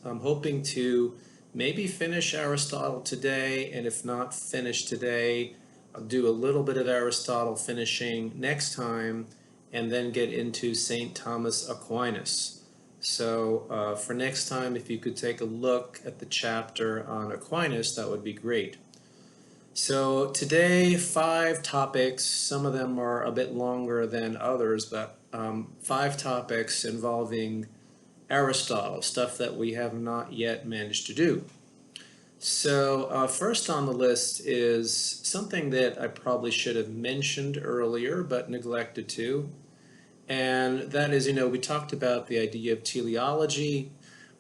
I'm hoping to maybe finish Aristotle today, and if not finish today, I'll do a little bit of Aristotle finishing next time, and then get into St. Thomas Aquinas. So for next time, if you could take a look at the chapter on Aquinas, that would be great. So today, 5 topics. Some of them are a bit longer than others, but 5 topics involving Aristotle, stuff that we have not yet managed to do. So first on the list is something that I probably should have mentioned earlier, but neglected to. And that is, we talked about the idea of teleology.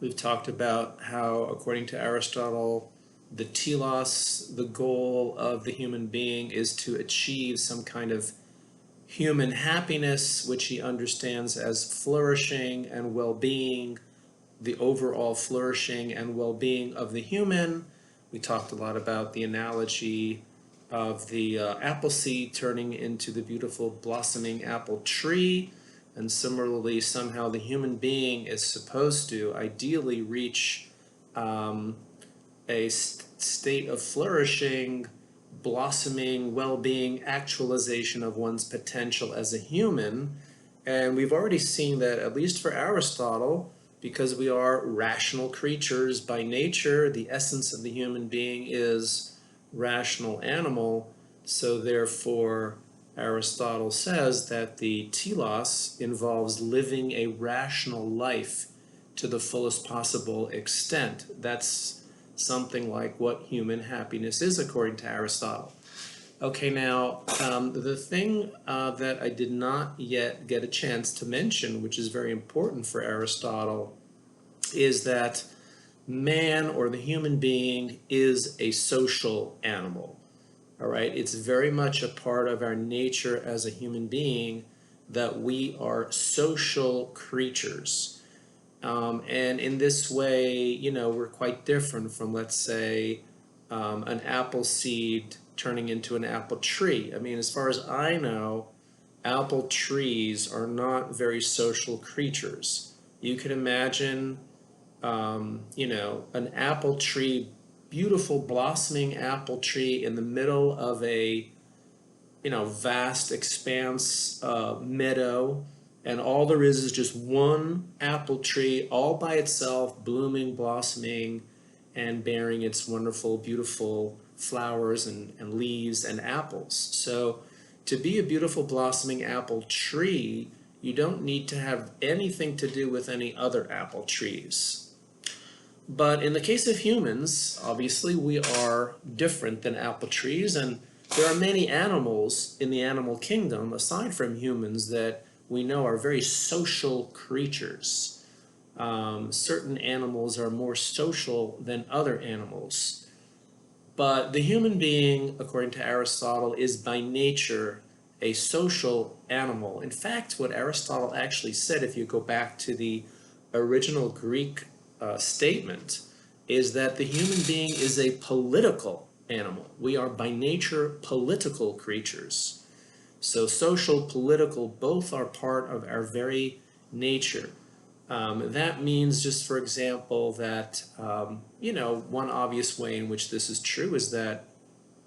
We've talked about how, according to Aristotle, the telos, the goal of the human being, is to achieve some kind of human happiness, which he understands as flourishing and well-being, the overall flourishing and well-being of the human. We talked a lot about the analogy of the apple seed turning into the beautiful blossoming apple tree. And similarly, somehow the human being is supposed to ideally reach a state of flourishing, blossoming, well-being, actualization of one's potential as a human. And we've already seen that, at least for Aristotle, because we are rational creatures by nature, the essence of the human being is rational animal. So therefore, Aristotle says that the telos involves living a rational life to the fullest possible extent. That's something like what human happiness is, according to Aristotle. Okay, now, the thing that I did not yet get a chance to mention, which is very important for Aristotle, is that man, or the human being, is a social animal. All right, it's very much a part of our nature as a human being that we are social creatures. And in this way, we're quite different from, let's say, an apple seed turning into an apple tree. I mean, as far as I know, apple trees are not very social creatures. You can imagine, an apple tree, beautiful blossoming apple tree in the middle of a, vast expanse meadow, and all there is just one apple tree all by itself, blooming, blossoming, and bearing its wonderful, beautiful flowers and leaves and apples. So to be a beautiful blossoming apple tree, you don't need to have anything to do with any other apple trees. But in the case of humans, obviously we are different than apple trees, and there are many animals in the animal kingdom, aside from humans, that we know are very social creatures. Certain animals are more social than other animals. But the human being, according to Aristotle, is by nature a social animal. In fact, what Aristotle actually said, if you go back to the original Greek statement, is that the human being is a political animal. We are by nature political creatures. So social, political, both are part of our very nature. That means, just for example, that, one obvious way in which this is true is that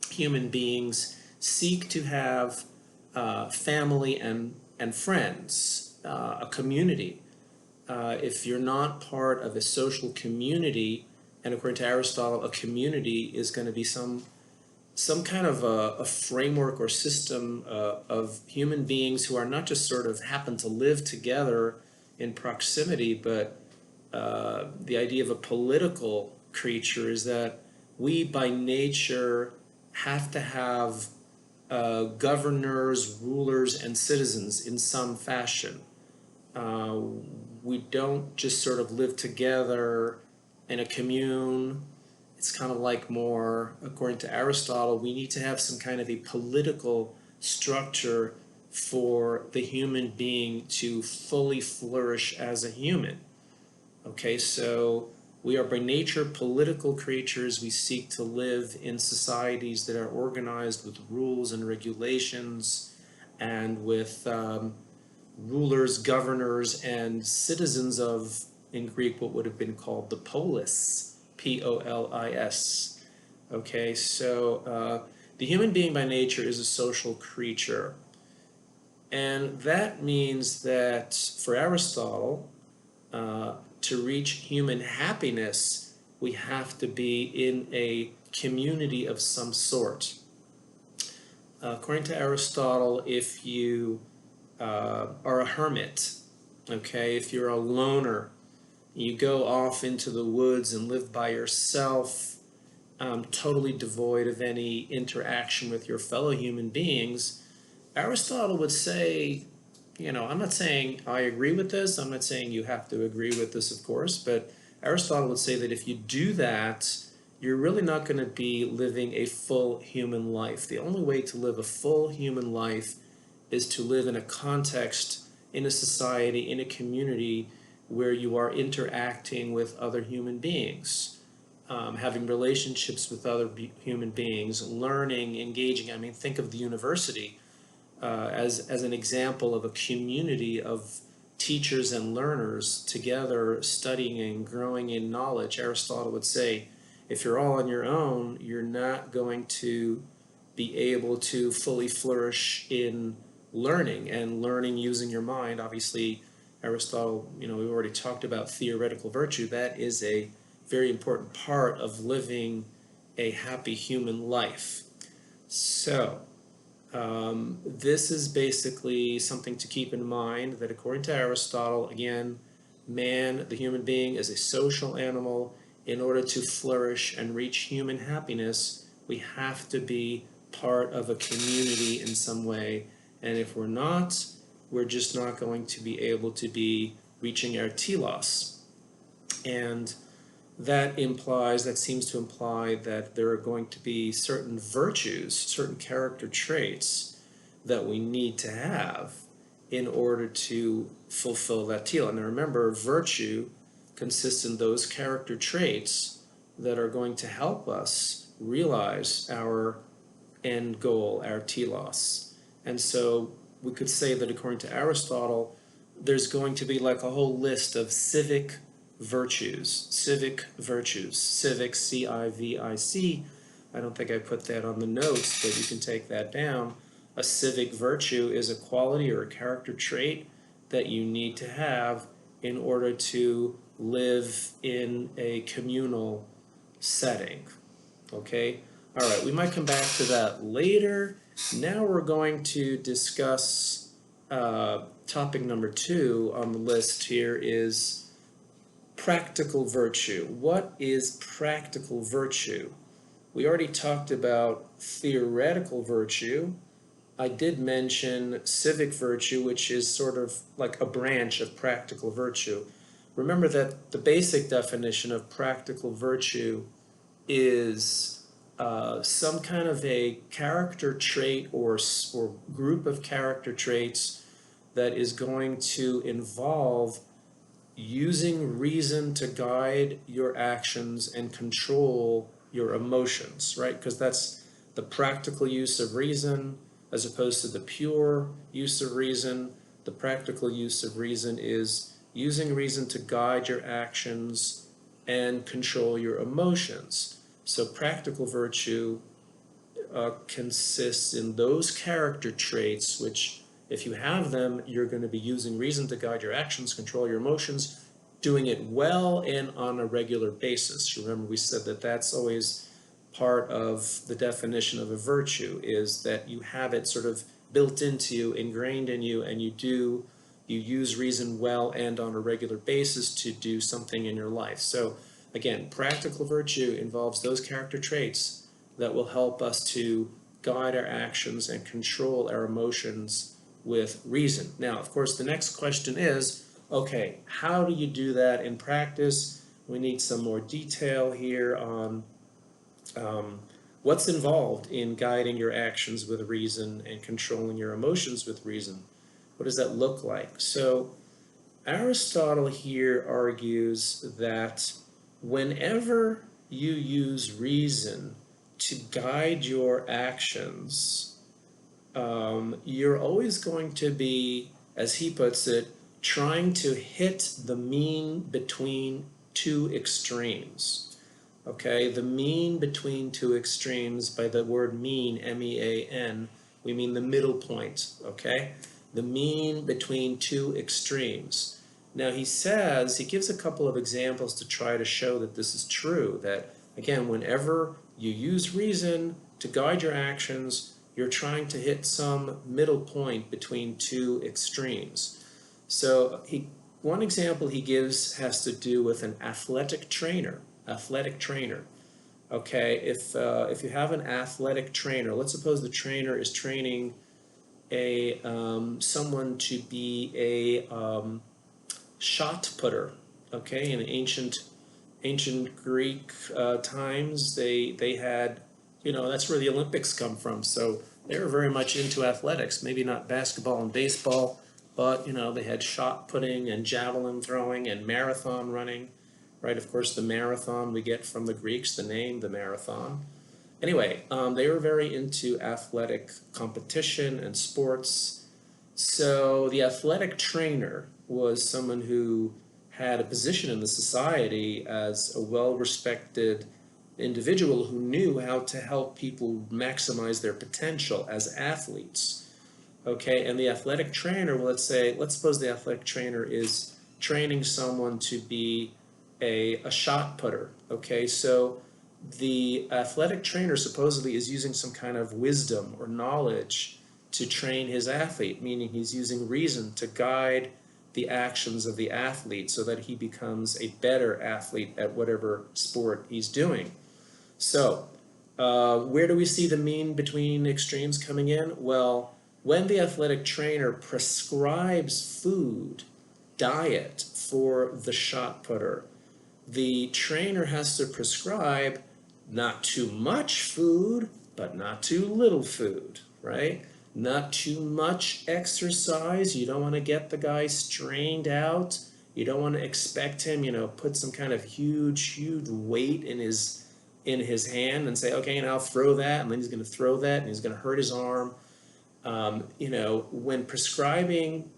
human beings seek to have family and friends, a community. If you're not part of a social community, and according to Aristotle, a community is going to be some kind of a framework or system of human beings who are not just sort of happen to live together in proximity, but the idea of a political creature is that we by nature have to have governors, rulers, and citizens in some fashion. We don't just sort of live together in a commune. It's kind of like more, according to Aristotle, we need to have some kind of a political structure for the human being to fully flourish as a human. Okay, so we are by nature political creatures. We seek to live in societies that are organized with rules and regulations, and with rulers, governors, and citizens of in Greek what would have been called the polis, P-O-L-I-S. Okay, so the human being by nature is a social creature. And that means that for Aristotle, to reach human happiness, we have to be in a community of some sort. According to Aristotle, if you are a hermit, okay, if you're a loner, you go off into the woods and live by yourself, totally devoid of any interaction with your fellow human beings, Aristotle would say, I'm not saying I agree with this, I'm not saying you have to agree with this, of course, but Aristotle would say that if you do that, you're really not going to be living a full human life. The only way to live a full human life is to live in a context, in a society, in a community where you are interacting with other human beings, having relationships with other human beings, learning, engaging. I mean, think of the university as an example of a community of teachers and learners together studying and growing in knowledge. Aristotle would say, if you're all on your own, you're not going to be able to fully flourish in learning and learning using your mind. Obviously, Aristotle, we've already talked about theoretical virtue. That is a very important part of living a happy human life. So, this is basically something to keep in mind, that according to Aristotle, again, man, the human being, is a social animal. In order to flourish and reach human happiness, we have to be part of a community in some way. And if we're not, we're just not going to be able to be reaching our telos. And that seems to imply that there are going to be certain virtues, certain character traits that we need to have in order to fulfill that telos. And remember, virtue consists in those character traits that are going to help us realize our end goal, our telos. And so we could say that according to Aristotle, there's going to be like a whole list of civic virtues, civic, C-I-V-I-C. I don't think I put that on the notes, but you can take that down. A civic virtue is a quality or a character trait that you need to have in order to live in a communal setting. Okay? All right, we might come back to that later. Now we're going to discuss topic number 2 on the list here is practical virtue. What is practical virtue? We already talked about theoretical virtue. I did mention civic virtue, which is sort of like a branch of practical virtue. Remember that the basic definition of practical virtue is some kind of a character trait or group of character traits that is going to involve using reason to guide your actions and control your emotions, right? Because that's the practical use of reason as opposed to the pure use of reason. The practical use of reason is using reason to guide your actions and control your emotions. So practical virtue consists in those character traits which, if you have them, you're going to be using reason to guide your actions, control your emotions, doing it well and on a regular basis. Remember, we said that that's always part of the definition of a virtue, is that you have it sort of built into you, ingrained in you, and you use reason well and on a regular basis to do something in your life. So again, practical virtue involves those character traits that will help us to guide our actions and control our emotions with reason. Now, of course, the next question is, okay, how do you do that in practice? We need some more detail here on what's involved in guiding your actions with reason and controlling your emotions with reason. What does that look like? So Aristotle here argues that whenever you use reason to guide your actions, you're always going to be, as he puts it, trying to hit the mean between two extremes. Okay, the mean between two extremes, by the word mean, M-E-A-N, we mean the middle point, okay? The mean between two extremes. Now he gives a couple of examples to try to show that this is true, that again, whenever you use reason to guide your actions, you're trying to hit some middle point between two extremes. So one example he gives has to do with an athletic trainer. Okay, if you have an athletic trainer, let's suppose the trainer is training someone to be a shot putter. Okay, in ancient Greek times, they had, that's where the Olympics come from. So they were very much into athletics. Maybe not basketball and baseball, but they had shot putting and javelin throwing and marathon running. Right, of course, the marathon we get from the Greeks, the name, the marathon. Anyway, they were very into athletic competition and sports. So the athletic trainer was someone who had a position in the society as a well-respected individual who knew how to help people maximize their potential as athletes. Okay, and the athletic trainer, well, let's suppose the athletic trainer is training someone to be a shot putter. Okay, so the athletic trainer supposedly is using some kind of wisdom or knowledge to train his athlete, meaning he's using reason to guide the actions of the athlete so that he becomes a better athlete at whatever sport he's doing. So, where do we see the mean between extremes coming in? Well, when the athletic trainer prescribes diet for the shot putter, the trainer has to prescribe not too much food, but not too little food, right? Not too much exercise. You don't want to get the guy strained out. You don't want to expect him, put some kind of huge weight in his hand and say, okay, now throw that, and then he's going to throw that, and he's going to hurt his arm. When prescribing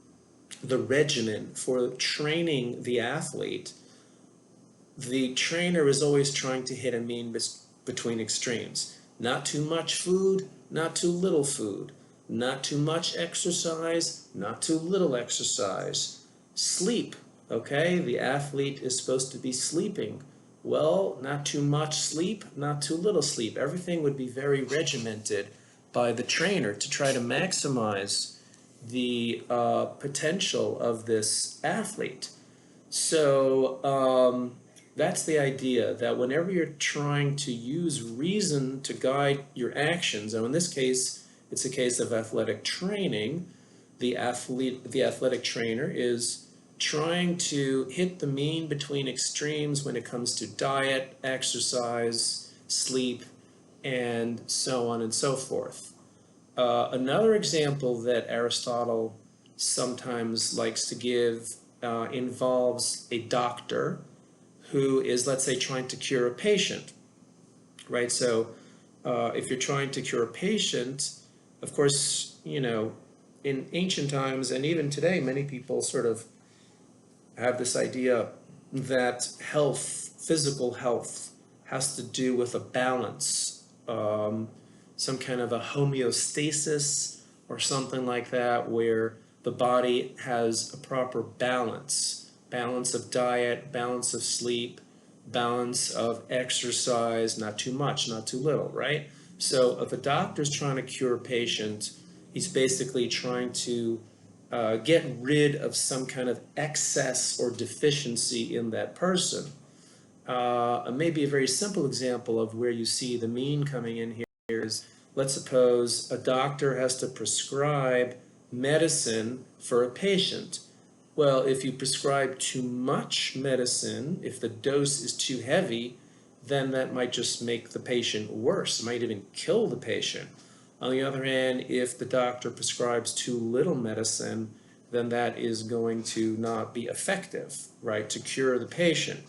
the regimen for training the athlete, the trainer is always trying to hit a mean between extremes. Not too much food, not too little food. Not too much exercise, not too little exercise. Sleep, okay? The athlete is supposed to be sleeping. Well, not too much sleep, not too little sleep. Everything would be very regimented by the trainer to try to maximize the potential of this athlete. So that's the idea, that whenever you're trying to use reason to guide your actions, and in this case, it's a case of athletic training, the athletic trainer is trying to hit the mean between extremes when it comes to diet, exercise, sleep, and so on and so forth. Another example that Aristotle sometimes likes to give involves a doctor who is, let's say, trying to cure a patient, right? So if you're trying to cure a patient, of course, in ancient times and even today, many people sort of have this idea that physical health, has to do with a balance, some kind of a homeostasis or something like that, where the body has a proper balance of diet, balance of sleep, balance of exercise, not too much, not too little, right? So if a doctor's trying to cure a patient, he's basically trying to get rid of some kind of excess or deficiency in that person. Maybe a very simple example of where you see the mean coming in here is, let's suppose a doctor has to prescribe medicine for a patient. Well, if you prescribe too much medicine, if the dose is too heavy, then that might just make the patient worse. It might even kill the patient. On the other hand, if the doctor prescribes too little medicine, then that is going to not be effective, right, to cure the patient.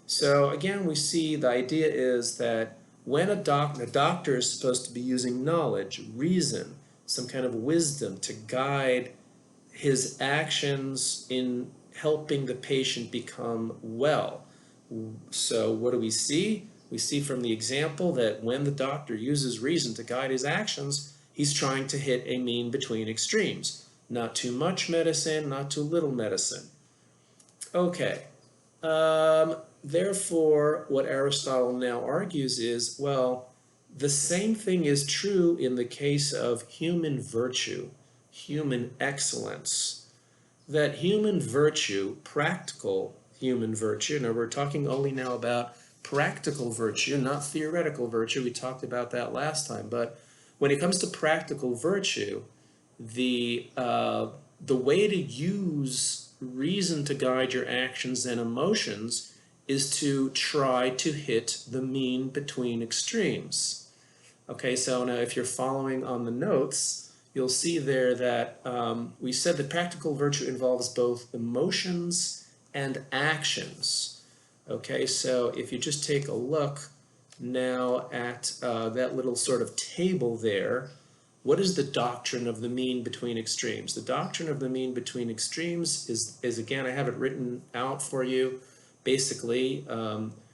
So again, we see the idea is that when a doctor is supposed to be using knowledge, reason, some kind of wisdom to guide his actions in helping the patient become well. So what do we see? We see from the example that when the doctor uses reason to guide his actions, he's trying to hit a mean between extremes. Not too much medicine, not too little medicine. Okay. Therefore, what Aristotle now argues is, well, the same thing is true in the case of human virtue, human excellence. That human virtue, practical human virtue, now we're talking only now about practical virtue, not theoretical virtue. We talked about that last time. But when it comes to practical virtue, the way to use reason to guide your actions and emotions is to try to hit the mean between extremes. Okay, so now if you're following on the notes, you'll see there that we said that practical virtue involves both emotions and actions. Okay, so if you just take a look now at that little sort of table there, what is the doctrine of the mean between extremes? The doctrine of the mean between extremes is again, I have it written out for you. Basically,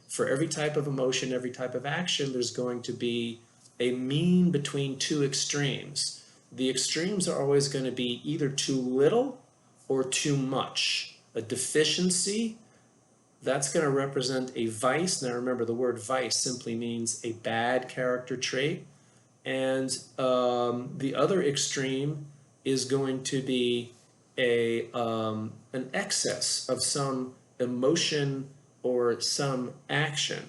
for every type of emotion, every type of action, there's going to be a mean between two extremes. The extremes are always going to be either too little or too much. A deficiency, that's going to represent a vice. Now remember, the word vice simply means a bad character trait. And the other extreme is going to be an excess of some emotion or some action.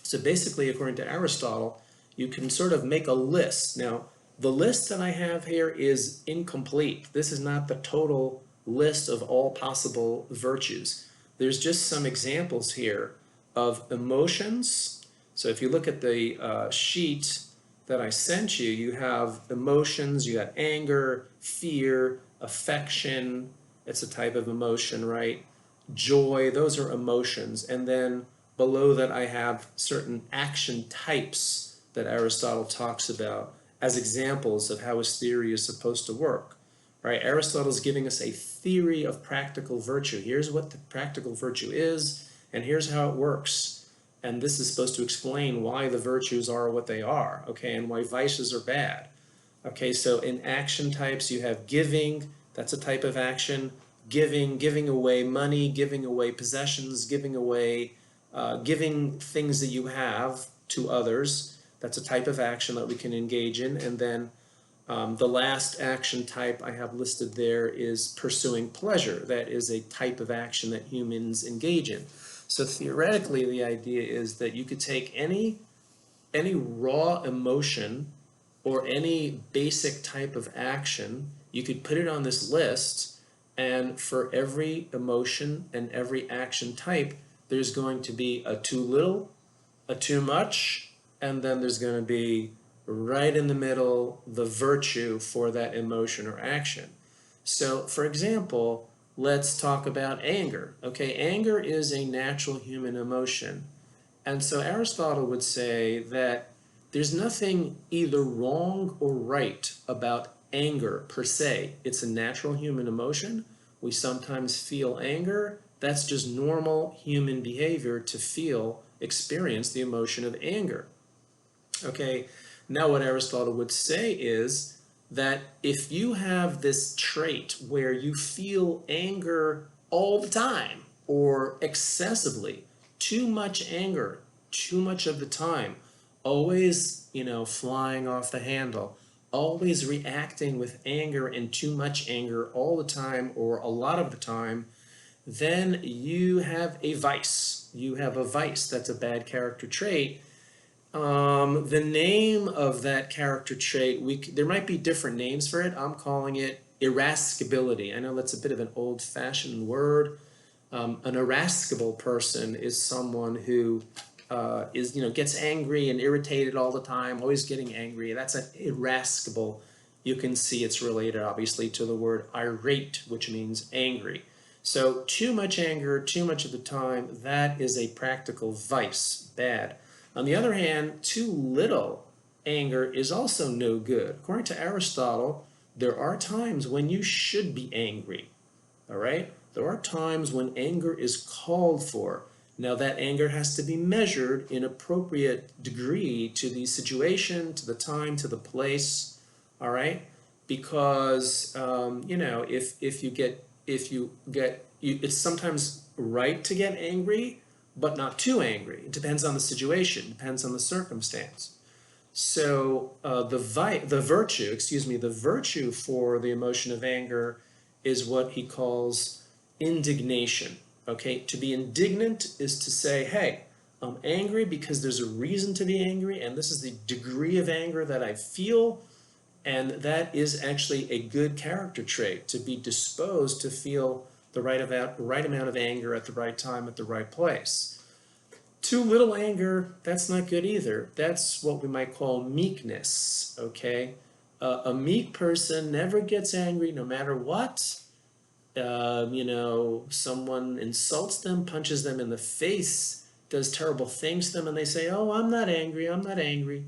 So basically, according to Aristotle, you can sort of make a list. Now, the list that I have here is incomplete. This is not the total list of all possible virtues. There's just some examples here of emotions. So if you look at the sheet that I sent you, you have emotions, you got anger, fear, affection, it's a type of emotion, right? Joy, those are emotions. And then below that I have certain action types that Aristotle talks about as examples of how his theory is supposed to work, right? Aristotle is giving us a theory of practical virtue. Here's what the practical virtue is, and here's how it works. And this is supposed to explain why the virtues are what they are, okay, and why vices are bad. Okay, so in action types, you have giving, that's a type of action. Giving away money, giving away possessions, giving things that you have to others. That's a type of action that we can engage in. And then the last action type I have listed there is pursuing pleasure. That is a type of action that humans engage in. So theoretically, the idea is that you could take any raw emotion or any basic type of action, you could put it on this list, and for every emotion and every action type, there's going to be a too little, a too much, and then there's going to be right in the middle the virtue for that emotion or action. So, for example, let's talk about anger. Okay, anger is a natural human emotion. And so Aristotle would say that there's nothing either wrong or right about anger per se. It's a natural human emotion. We sometimes feel anger. That's just normal human behavior to experience the emotion of anger. Okay, now what Aristotle would say is that if you have this trait where you feel anger all the time or excessively, too much anger, too much of the time, always, flying off the handle, always reacting with anger and too much anger all the time or a lot of the time, then you have a vice. You have a vice. That's a bad character trait. The name of that character trait, there might be different names for it. I'm calling it irascibility. I know that's a bit of an old-fashioned word. An irascible person is someone who gets angry and irritated all the time, always getting angry. That's an irascible. You can see it's related, obviously, to the word irate, which means angry. So too much anger, too much of the time, that is a practical vice, bad. On the other hand, too little anger is also no good. According to Aristotle, there are times when you should be angry, all right? There are times when anger is called for. Now that anger has to be measured in appropriate degree to the situation, to the time, to the place, all right? Because it's sometimes right to get angry, but not too angry. It depends on the situation, depends on the circumstance. So the virtue for the emotion of anger is what he calls indignation. Okay, to be indignant is to say, hey, I'm angry because there's a reason to be angry, and this is the degree of anger that I feel, and that is actually a good character trait, to be disposed to feel the right amount of anger at the right time, at the right place. Too little anger, that's not good either. That's what we might call meekness, okay? A meek person never gets angry no matter what. Someone insults them, punches them in the face, does terrible things to them, and they say, oh, I'm not angry, I'm not angry.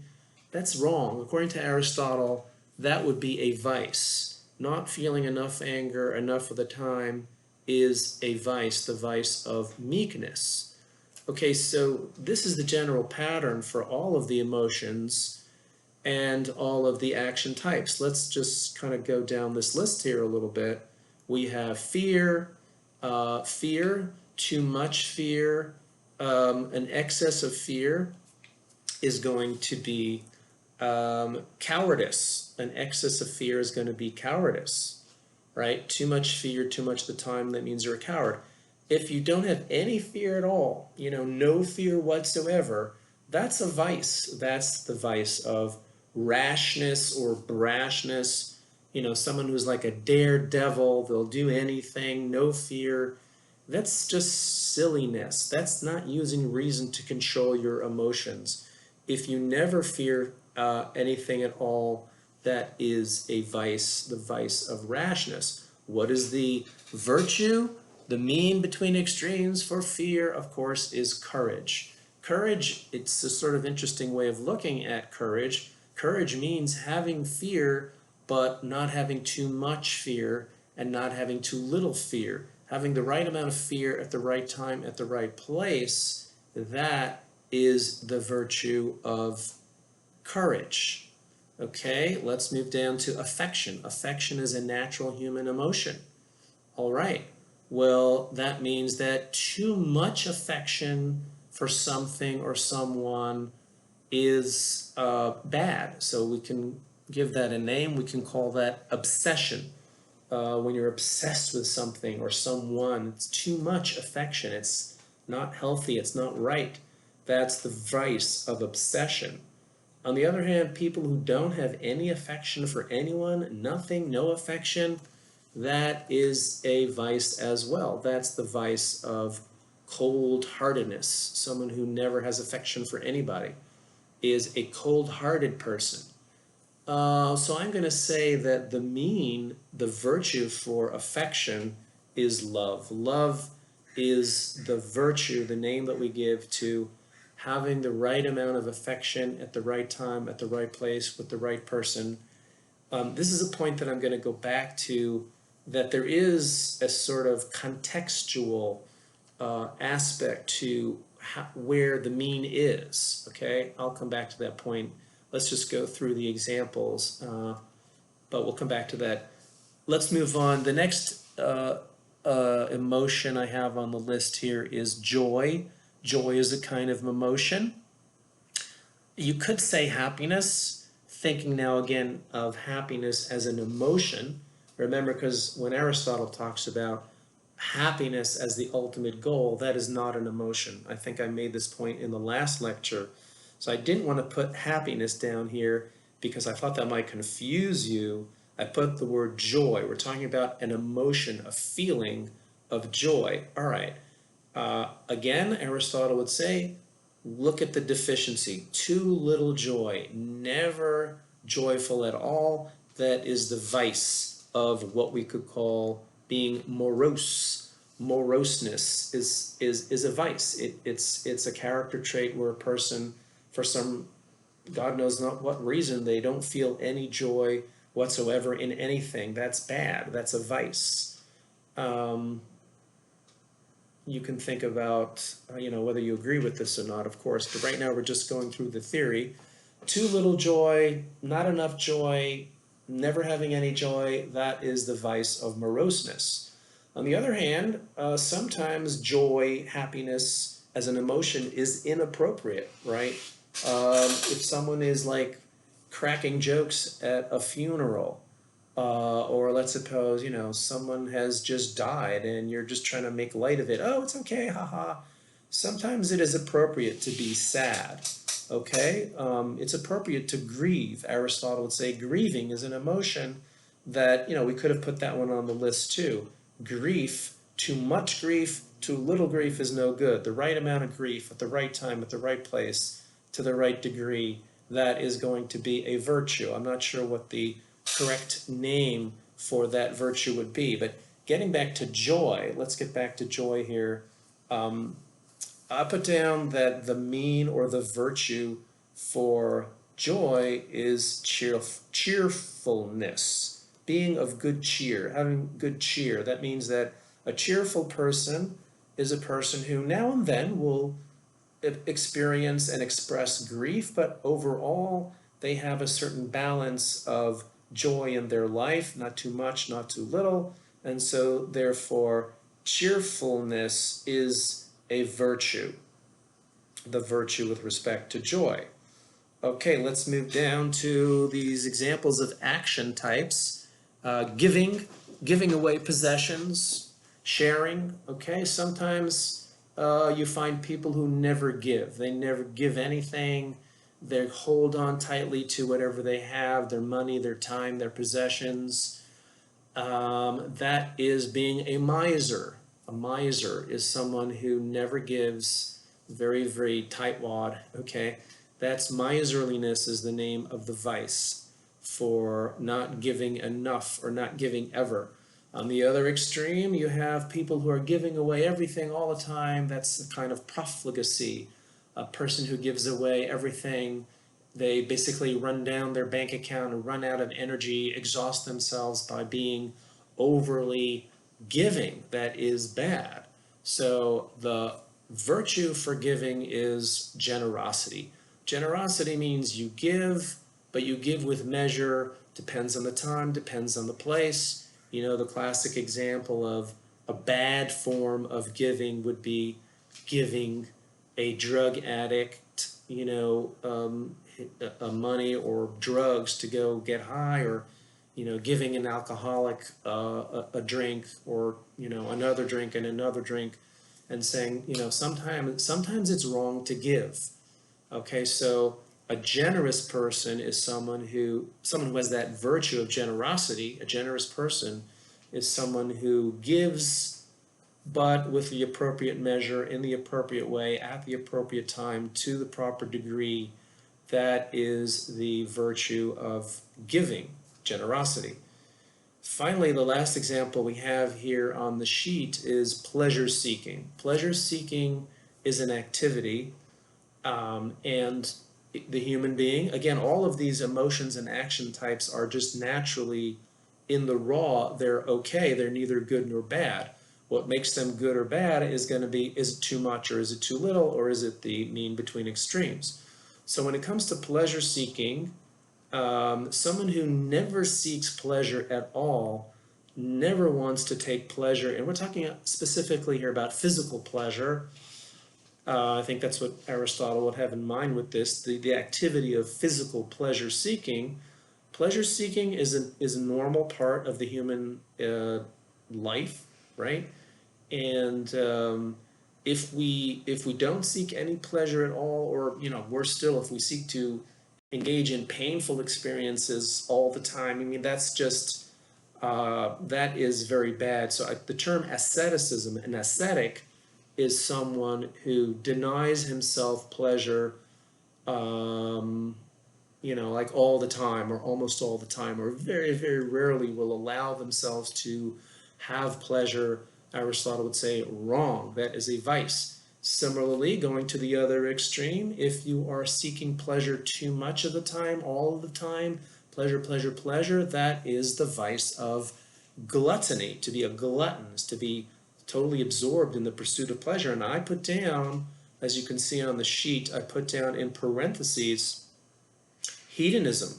That's wrong. According to Aristotle, that would be a vice. Not feeling enough anger enough of the time is a vice, the vice of meekness. Okay, so this is the general pattern for all of the emotions and all of the action types. Let's just kind of go down this list here a little bit. We have fear, too much fear, an excess of fear is going to be cowardice. An excess of fear is going to be cowardice, right? Too much fear, too much of the time, that means you're a coward. If you don't have any fear at all, no fear whatsoever, that's a vice. That's the vice of rashness or brashness. Someone who's like a daredevil, they'll do anything, no fear. That's just silliness. That's not using reason to control your emotions. If you never fear anything at all, that is a vice, the vice of rashness. What is the virtue? The mean between extremes for fear, of course, is courage. Courage, it's a sort of interesting way of looking at courage. Courage means having fear, but not having too much fear and not having too little fear. Having the right amount of fear at the right time, at the right place, that is the virtue of courage. Okay, let's move down to affection. Affection is a natural human emotion. All right. Well, that means that too much affection for something or someone is bad. So we can give that a name. We can call that obsession. When you're obsessed with something or someone, it's too much affection. It's not healthy. It's not right. That's the vice of obsession. On the other hand, people who don't have any affection for anyone, nothing, no affection, that is a vice as well. That's the vice of cold-heartedness. Someone who never has affection for anybody is a cold-hearted person. So I'm going to say that the virtue for affection is love. Love is the virtue, the name that we give to having the right amount of affection at the right time, at the right place, with the right person. This is a point that I'm going to go back to, that there is a sort of contextual aspect to where the mean is, okay? I'll come back to that point. Let's just go through the examples, but we'll come back to that. Let's move on. The next emotion I have on the list here is joy. Joy is a kind of emotion. You could say happiness, thinking now again of happiness as an emotion. Remember, because when Aristotle talks about happiness as the ultimate goal, that is not an emotion. I think I made this point in the last lecture. So I didn't want to put happiness down here because I thought that might confuse you. I put the word joy. We're talking about an emotion, a feeling of joy. All right. Again, Aristotle would say, look at the deficiency. Too little joy, never joyful at all. That is the vice of what we could call being morose. Moroseness is a vice. It's a character trait where a person, for some, God knows not what reason, they don't feel any joy whatsoever in anything, that's bad. That's a vice. Um, you can think about, whether you agree with this or not, of course, but right now we're just going through the theory. Too little joy, not enough joy, never having any joy, that is the vice of moroseness. On the other hand, sometimes joy, happiness as an emotion is inappropriate, right? If someone is like cracking jokes at a funeral, or let's suppose, someone has just died and you're just trying to make light of it. Oh, it's okay, haha. Sometimes it is appropriate to be sad, okay? It's appropriate to grieve. Aristotle would say grieving is an emotion that, we could have put that one on the list too. Grief, too much grief, too little grief is no good. The right amount of grief at the right time, at the right place, to the right degree, that is going to be a virtue. I'm not sure what the correct name for that virtue would be. But getting back to joy, let's get back to joy here. I put down that the mean or the virtue for joy is cheerfulness, being of good cheer, having good cheer. That means that a cheerful person is a person who now and then will experience and express grief, but overall they have a certain balance of joy in their life, not too much, not too little, and so therefore cheerfulness is a virtue, the virtue with respect to joy. Okay, let's move down to these examples of action types. Giving away possessions, sharing. Okay, sometimes you find people who never give. They never give anything. They hold on tightly to whatever they have, their money, their time, their possessions. That is being a miser. A miser is someone who never gives, very, very tightwad, okay? That's miserliness is the name of the vice for not giving enough or not giving ever. On the other extreme, you have people who are giving away everything all the time. That's a kind of profligacy, a person who gives away everything. They basically run down their bank account and run out of energy, exhaust themselves by being overly giving. That is bad. So the virtue for giving is generosity. Generosity means you give, but you give with measure, depends on the time, depends on the place. The classic example of a bad form of giving would be giving a drug addict, money or drugs to go get high, or, giving an alcoholic a drink, or, another drink and another drink, and saying, sometimes it's wrong to give. Okay, so a generous person is someone who has that virtue of generosity. A generous person is someone who gives, but with the appropriate measure, in the appropriate way, at the appropriate time, to the proper degree. That is the virtue of giving, generosity. Finally, the last example we have here on the sheet is pleasure seeking. Pleasure seeking is an activity, and the human being, again, all of these emotions and action types are just naturally in the raw, they're okay, they're neither good nor bad. What makes them good or bad is going to be, is it too much or is it too little, or is it the mean between extremes? So when it comes to pleasure seeking, someone who never seeks pleasure at all, never wants to take pleasure, and we're talking specifically here about physical pleasure. I think that's what Aristotle would have in mind with this, the activity of physical pleasure seeking. Pleasure seeking is a normal part of the human life, right? And if we don't seek any pleasure at all, or worse still, if we seek to engage in painful experiences all the time, I mean, that's just that is very bad. So the term asceticism, an ascetic, is someone who denies himself pleasure, like all the time, or almost all the time, or very, very rarely will allow themselves to have pleasure. Aristotle would say wrong. That is a vice. Similarly, going to the other extreme, if you are seeking pleasure too much of the time, all of the time, pleasure, pleasure, pleasure, that is the vice of gluttony. To be a glutton is to be totally absorbed in the pursuit of pleasure. And I put down, as you can see on the sheet, I put down in parentheses hedonism.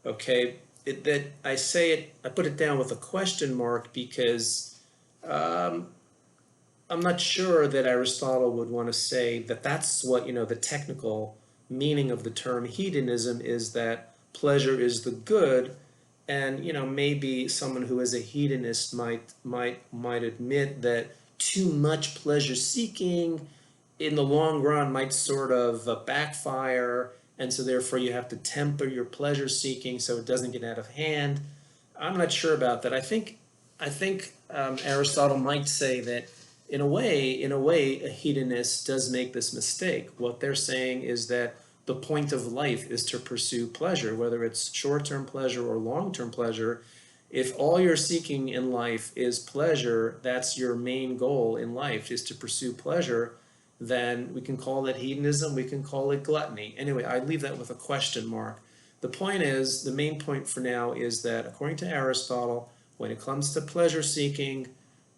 Okay, I put it down with a question mark because I'm not sure that Aristotle would want to say that that's what, the technical meaning of the term hedonism is, that pleasure is the good. And, maybe someone who is a hedonist might admit that too much pleasure seeking in the long run might sort of backfire, and so therefore you have to temper your pleasure seeking so it doesn't get out of hand. I'm not sure about that. I think Aristotle might say that in a way, a hedonist does make this mistake. What they're saying is that the point of life is to pursue pleasure, whether it's short-term pleasure or long-term pleasure. If all you're seeking in life is pleasure, that's your main goal in life, is to pursue pleasure, then we can call it hedonism, we can call it gluttony. Anyway, I leave that with a question mark. The point is, the main point for now is that according to Aristotle, when it comes to pleasure seeking,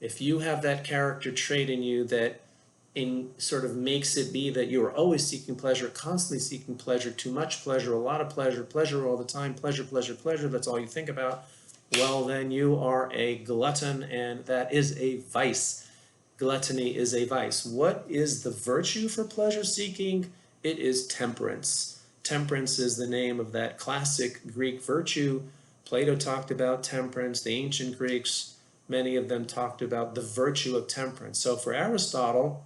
if you have that character trait in you that sort of makes it be that you are always seeking pleasure, constantly seeking pleasure, too much pleasure, a lot of pleasure, pleasure all the time, pleasure, pleasure, pleasure, that's all you think about, well, then you are a glutton, and that is a vice. Gluttony is a vice. What is the virtue for pleasure seeking? It is temperance. Temperance is the name of that classic Greek virtue. Plato talked about temperance. The ancient Greeks, many of them talked about the virtue of temperance. So for Aristotle,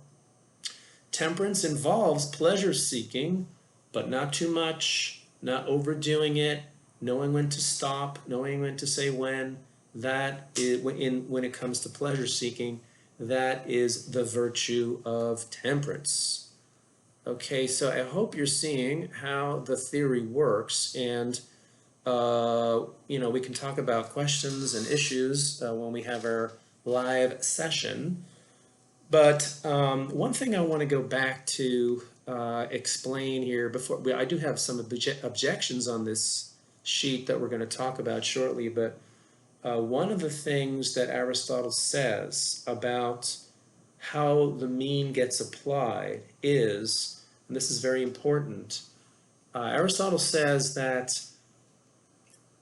temperance involves pleasure seeking, but not too much, not overdoing it, knowing when to stop, knowing when to say when. That is, when it comes to pleasure seeking, that is the virtue of temperance. Okay, so I hope you're seeing how the theory works, and we can talk about questions and issues when we have our live session. But one thing I want to go back to explain here before I do have some objections on this sheet that we're going to talk about shortly, but one of the things that Aristotle says about how the mean gets applied is, and this is very important, Aristotle says that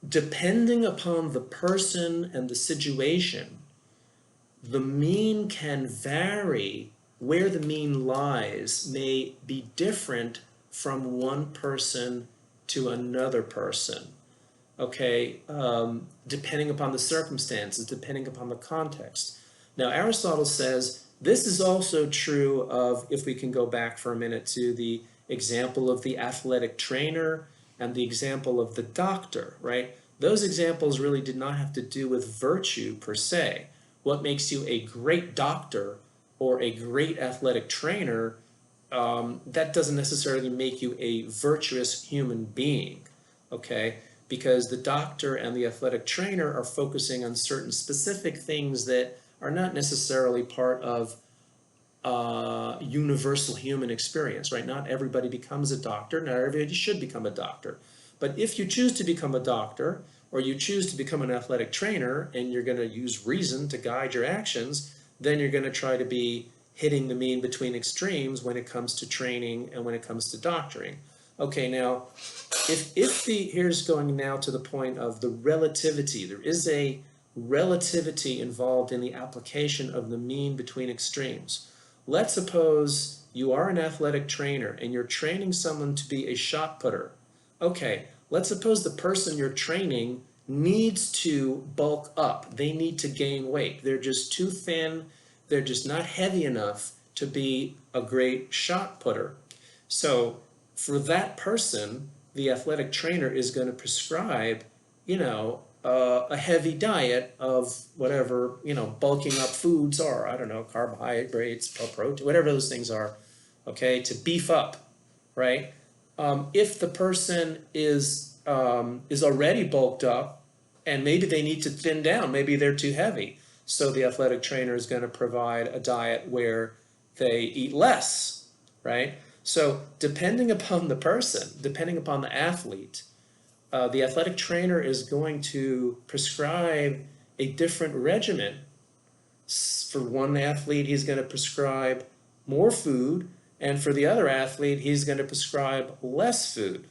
depending upon the person and the situation, the mean can vary. Where the mean lies may be different from one person to another person. Okay, depending upon the circumstances, depending upon the context. Now, Aristotle says this is also true of, if we can go back for a minute to the example of the athletic trainer and the example of the doctor, right? Those examples really did not have to do with virtue per se. What makes you a great doctor or a great athletic trainer, that doesn't necessarily make you a virtuous human being, okay? Because the doctor and the athletic trainer are focusing on certain specific things that are not necessarily part of universal human experience, right? Not everybody becomes a doctor, not everybody should become a doctor. But if you choose to become a doctor, or you choose to become an athletic trainer, and you're going to use reason to guide your actions, then you're going to try to be hitting the mean between extremes when it comes to training and when it comes to doctoring. Okay, now, here's going now to the point of the relativity. There is a relativity involved in the application of the mean between extremes. Let's suppose you are an athletic trainer and you're training someone to be a shot putter. Okay, let's suppose the person you're training needs to bulk up. They need to gain weight. They're just too thin. They're just not heavy enough to be a great shot putter. So for that person, the athletic trainer is going to prescribe, a heavy diet of whatever, bulking up foods are. I don't know, carbohydrates, protein, whatever those things are, okay, to beef up, right? If the person is already bulked up and maybe they need to thin down, maybe they're too heavy, so the athletic trainer is going to provide a diet where they eat less, right? So depending upon the person, depending upon the athlete, the athletic trainer is going to prescribe a different regimen. For one athlete, he's going to prescribe more food, and for the other athlete, he's going to prescribe less food.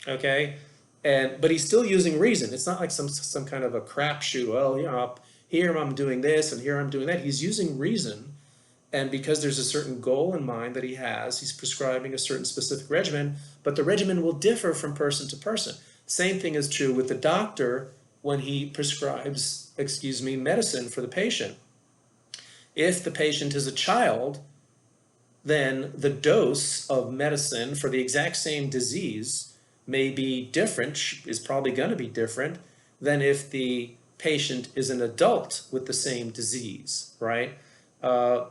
Okay, but he's still using reason. It's not like some kind of a crapshoot. Well, here I'm doing this and here I'm doing that. He's using reason, and because there's a certain goal in mind that he has, he's prescribing a certain specific regimen. But the regimen will differ from person to person. Same thing is true with the doctor when he prescribes, medicine for the patient. If the patient is a child, then the dose of medicine for the exact same disease may be different, is probably going to be different than if the patient is an adult with the same disease, right?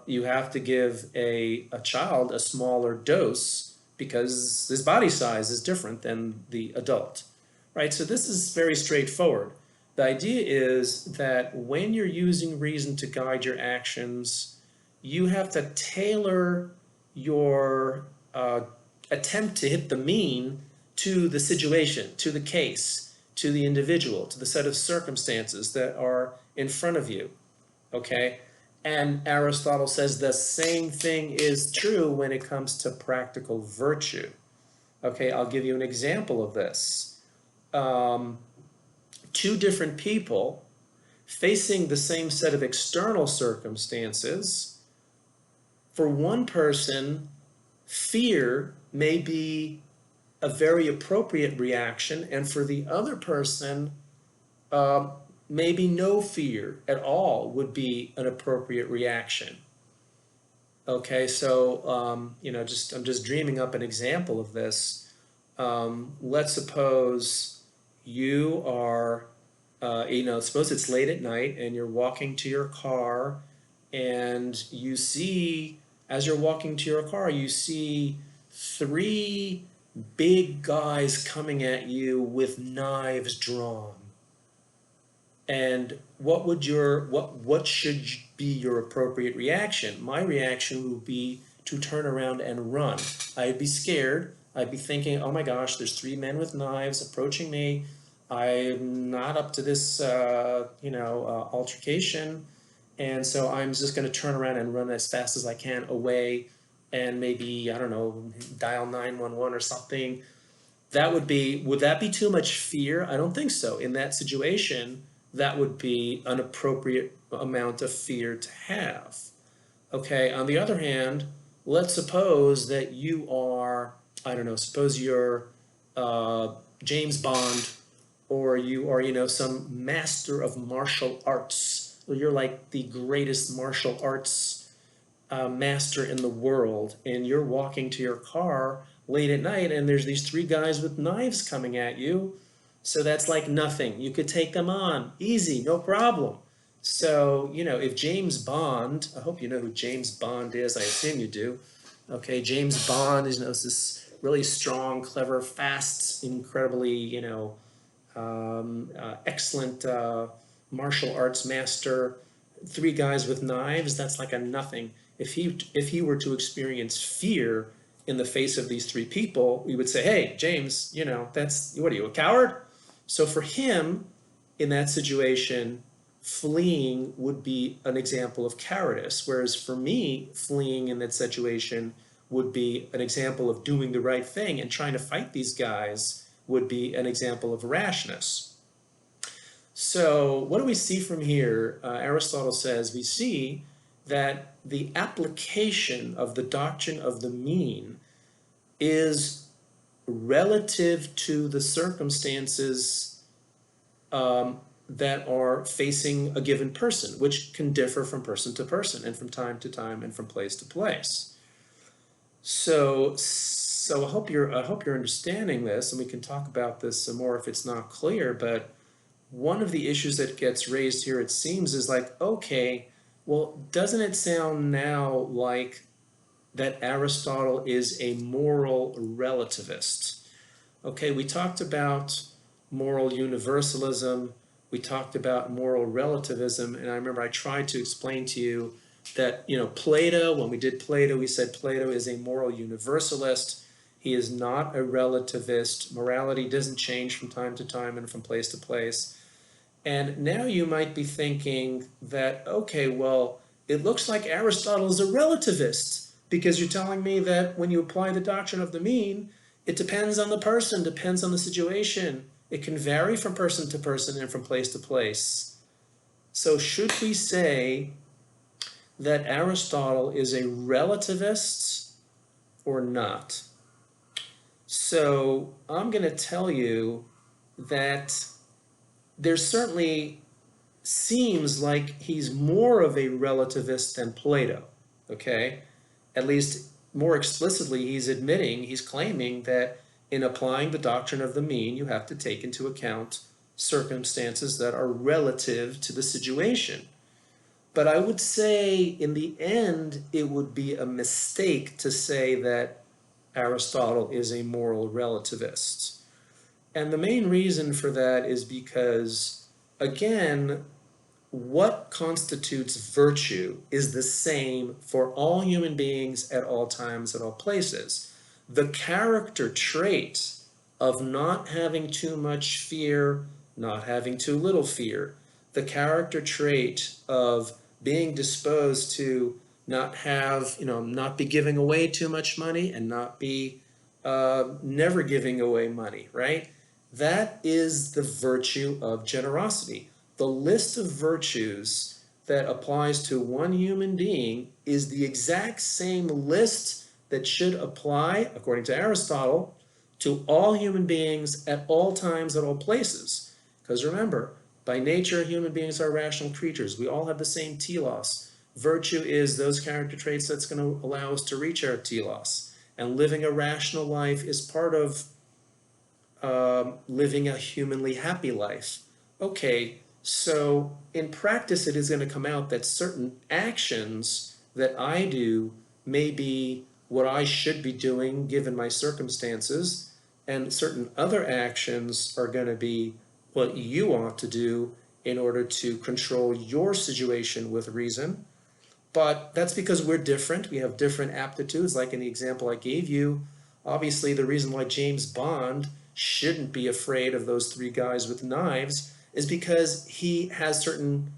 You have to give a child a smaller dose because his body size is different than the adult, right? So this is very straightforward. The idea is that when you're using reason to guide your actions, you have to tailor your attempt to hit the mean to the situation, to the case, to the individual, to the set of circumstances that are in front of you, okay? And Aristotle says the same thing is true when it comes to practical virtue. Okay, I'll give you an example of this. Two different people facing the same set of external circumstances. For one person, fear may be a very appropriate reaction, and for the other person, maybe no fear at all would be an appropriate reaction. Okay, so I'm just dreaming up an example of this. Let's suppose you are, suppose it's late at night and you're walking to your car, and you see, as you're walking to your car, you see three big guys coming at you with knives drawn. And what should be your appropriate reaction? My reaction would be to turn around and run. I'd be scared. I'd be thinking, oh my gosh, there's three men with knives approaching me. I'm not up to this, altercation. And so I'm just going to turn around and run as fast as I can away, and maybe, I don't know, dial 911 or something. Would that be too much fear? I don't think so. In that situation, that would be an appropriate amount of fear to have. Okay, on the other hand, let's suppose that you are, I don't know, suppose you're James Bond, or you are, some master of martial arts. Or you're like the greatest martial arts master in the world, and you're walking to your car late at night, and there's these three guys with knives coming at you. So that's like nothing. You could take them on. Easy, no problem. So, if James Bond, I hope you know who James Bond is. I assume you do. Okay, James Bond is this really strong, clever, fast, incredibly, excellent martial arts master. Three guys with knives, that's like a nothing. If he were to experience fear in the face of these three people, we would say, hey, James, what are you, a coward? So for him, in that situation, fleeing would be an example of cowardice, whereas for me, fleeing in that situation would be an example of doing the right thing, and trying to fight these guys would be an example of rashness. So what do we see from here? Aristotle says we see that the application of the doctrine of the mean is relative to the circumstances that are facing a given person, which can differ from person to person, and from time to time, and from place to place. So I hope you're understanding this, and we can talk about this some more if it's not clear. But one of the issues that gets raised here, it seems, is like, okay, well, doesn't it sound now like that Aristotle is a moral relativist? Okay, we talked about moral universalism, we talked about moral relativism, and I remember I tried to explain to you that, Plato, when we did Plato, we said Plato is a moral universalist. He is not a relativist. Morality doesn't change from time to time and from place to place. And now you might be thinking that, okay, well, it looks like Aristotle is a relativist because you're telling me that when you apply the doctrine of the mean, it depends on the person, depends on the situation. It can vary from person to person and from place to place. So should we say that Aristotle is a relativist or not? So I'm going to tell you that there certainly seems like he's more of a relativist than Plato, okay? At least more explicitly, he's claiming that in applying the doctrine of the mean, you have to take into account circumstances that are relative to the situation. But I would say in the end, it would be a mistake to say that Aristotle is a moral relativist. And the main reason for that is because, again, what constitutes virtue is the same for all human beings at all times, at all places. The character trait of not having too much fear, not having too little fear, the character trait of being disposed to not have, not be giving away too much money and not be never giving away money, right? That is the virtue of generosity. The list of virtues that applies to one human being is the exact same list that should apply, according to Aristotle, to all human beings at all times, at all places. Because remember, by nature, human beings are rational creatures. We all have the same telos. Virtue is those character traits that's going to allow us to reach our telos. And living a rational life is part of living a humanly happy life. Okay, so in practice, it is going to come out that certain actions that I do may be what I should be doing given my circumstances, and certain other actions are going to be what you ought to do in order to control your situation with reason. But that's because we're different. We have different aptitudes, like in the example I gave you. Obviously, the reason why James Bond shouldn't be afraid of those three guys with knives is because he has certain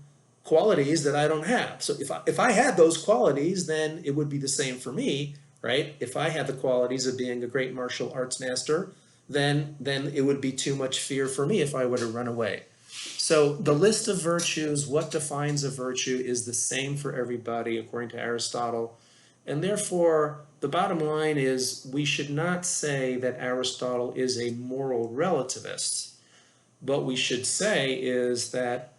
qualities that I don't have. So if I had those qualities, then it would be the same for me, right? If I had the qualities of being a great martial arts master, then it would be too much fear for me if I were to run away. So the list of virtues, what defines a virtue, is the same for everybody according to Aristotle. And therefore, the bottom line is we should not say that Aristotle is a moral relativist. What we should say is that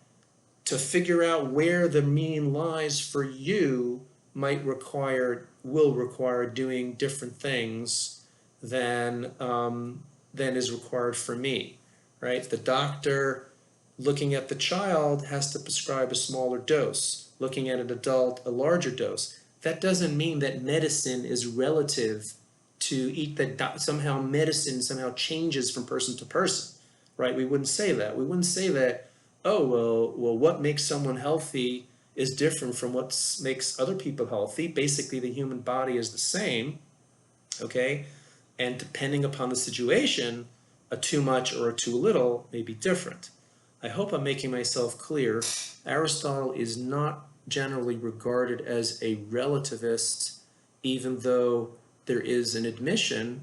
to figure out where the mean lies for you will require doing different things than is required for me, right? The doctor looking at the child has to prescribe a smaller dose. Looking at an adult, a larger dose. That doesn't mean that medicine is relative somehow medicine somehow changes from person to person, right? We wouldn't say that. We wouldn't say that, oh, well, what makes someone healthy is different from what makes other people healthy. Basically, the human body is the same, okay? And depending upon the situation, a too much or a too little may be different. I hope I'm making myself clear. Aristotle is not generally regarded as a relativist, even though there is an admission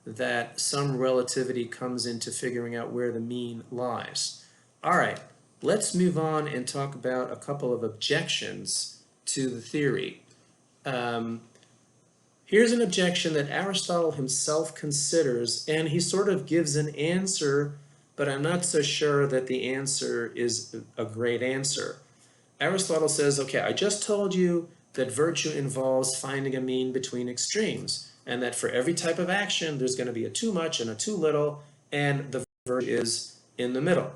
that some relativity comes into figuring out where the mean lies. All right, let's move on and talk about a couple of objections to the theory. Here's an objection that Aristotle himself considers, and he sort of gives an answer, but I'm not so sure that the answer is a great answer. Aristotle says, okay, I just told you that virtue involves finding a mean between extremes, and that for every type of action, there's going to be a too much and a too little, and the virtue is in the middle.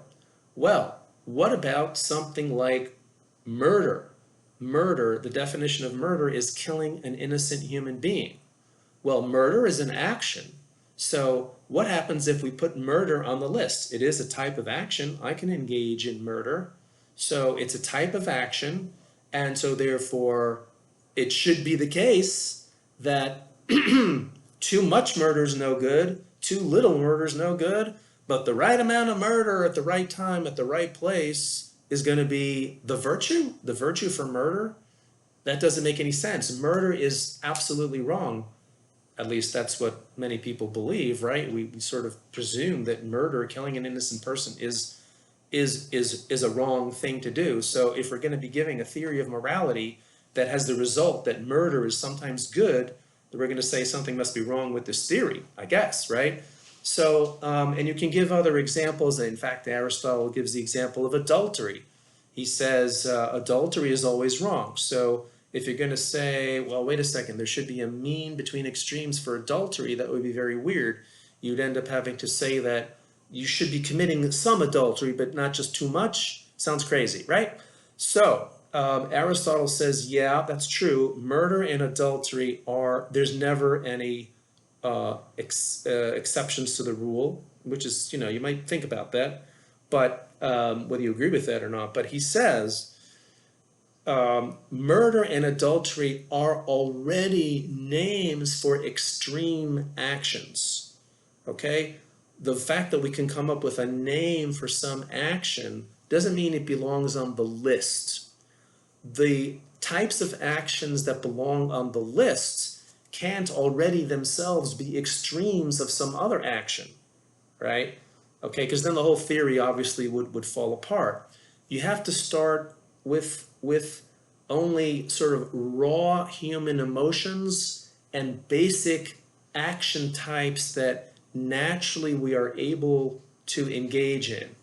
Well, what about something like murder? Murder, the definition of murder is killing an innocent human being. Well, murder is an action. So what happens if we put murder on the list? It is a type of action. I can engage in murder. So it's a type of action. And so therefore, it should be the case that Too much murder is no good. Too little murder is no good. But the right amount of murder at the right time, at the right place, is going to be the virtue. The virtue for murder. That doesn't make any sense. Murder is absolutely wrong. At least that's what many people believe, right? We sort of presume that murder, killing an innocent person, is a wrong thing to do. So if we're going to be giving a theory of morality that has the result that murder is sometimes good, then we're going to say something must be wrong with this theory, I guess, right? So, and you can give other examples. In fact, Aristotle gives the example of adultery. He says adultery is always wrong. So if you're going to say, well, wait a second, there should be a mean between extremes for adultery, that would be very weird. You'd end up having to say that you should be committing some adultery, but not just too much. Sounds crazy, right? So Aristotle says, yeah, that's true. Murder and adultery there's never any exceptions to the rule, which is, you might think about that, but whether you agree with that or not. But he says, murder and adultery are already names for extreme actions, okay? The fact that we can come up with a name for some action doesn't mean it belongs on the list. The types of actions that belong on the list can't already themselves be extremes of some other action, right? Okay, because then the whole theory obviously would fall apart. You have to start with only sort of raw human emotions and basic action types that naturally we are able to engage in.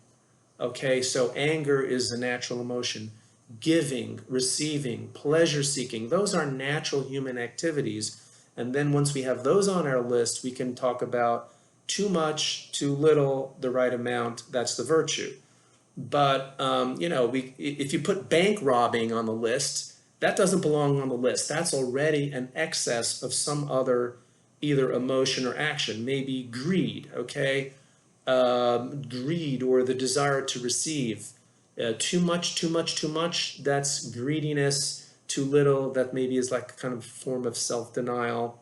Okay, so anger is a natural emotion. Giving, receiving, pleasure seeking, those are natural human activities. And then once we have those on our list, we can talk about too much, too little, the right amount, that's the virtue. But, if you put bank robbing on the list, that doesn't belong on the list. That's already an excess of some other either emotion or action, maybe greed, okay? Greed or the desire to receive. Too much, too much, too much, that's greediness. Too little, that maybe is like a kind of form of self-denial.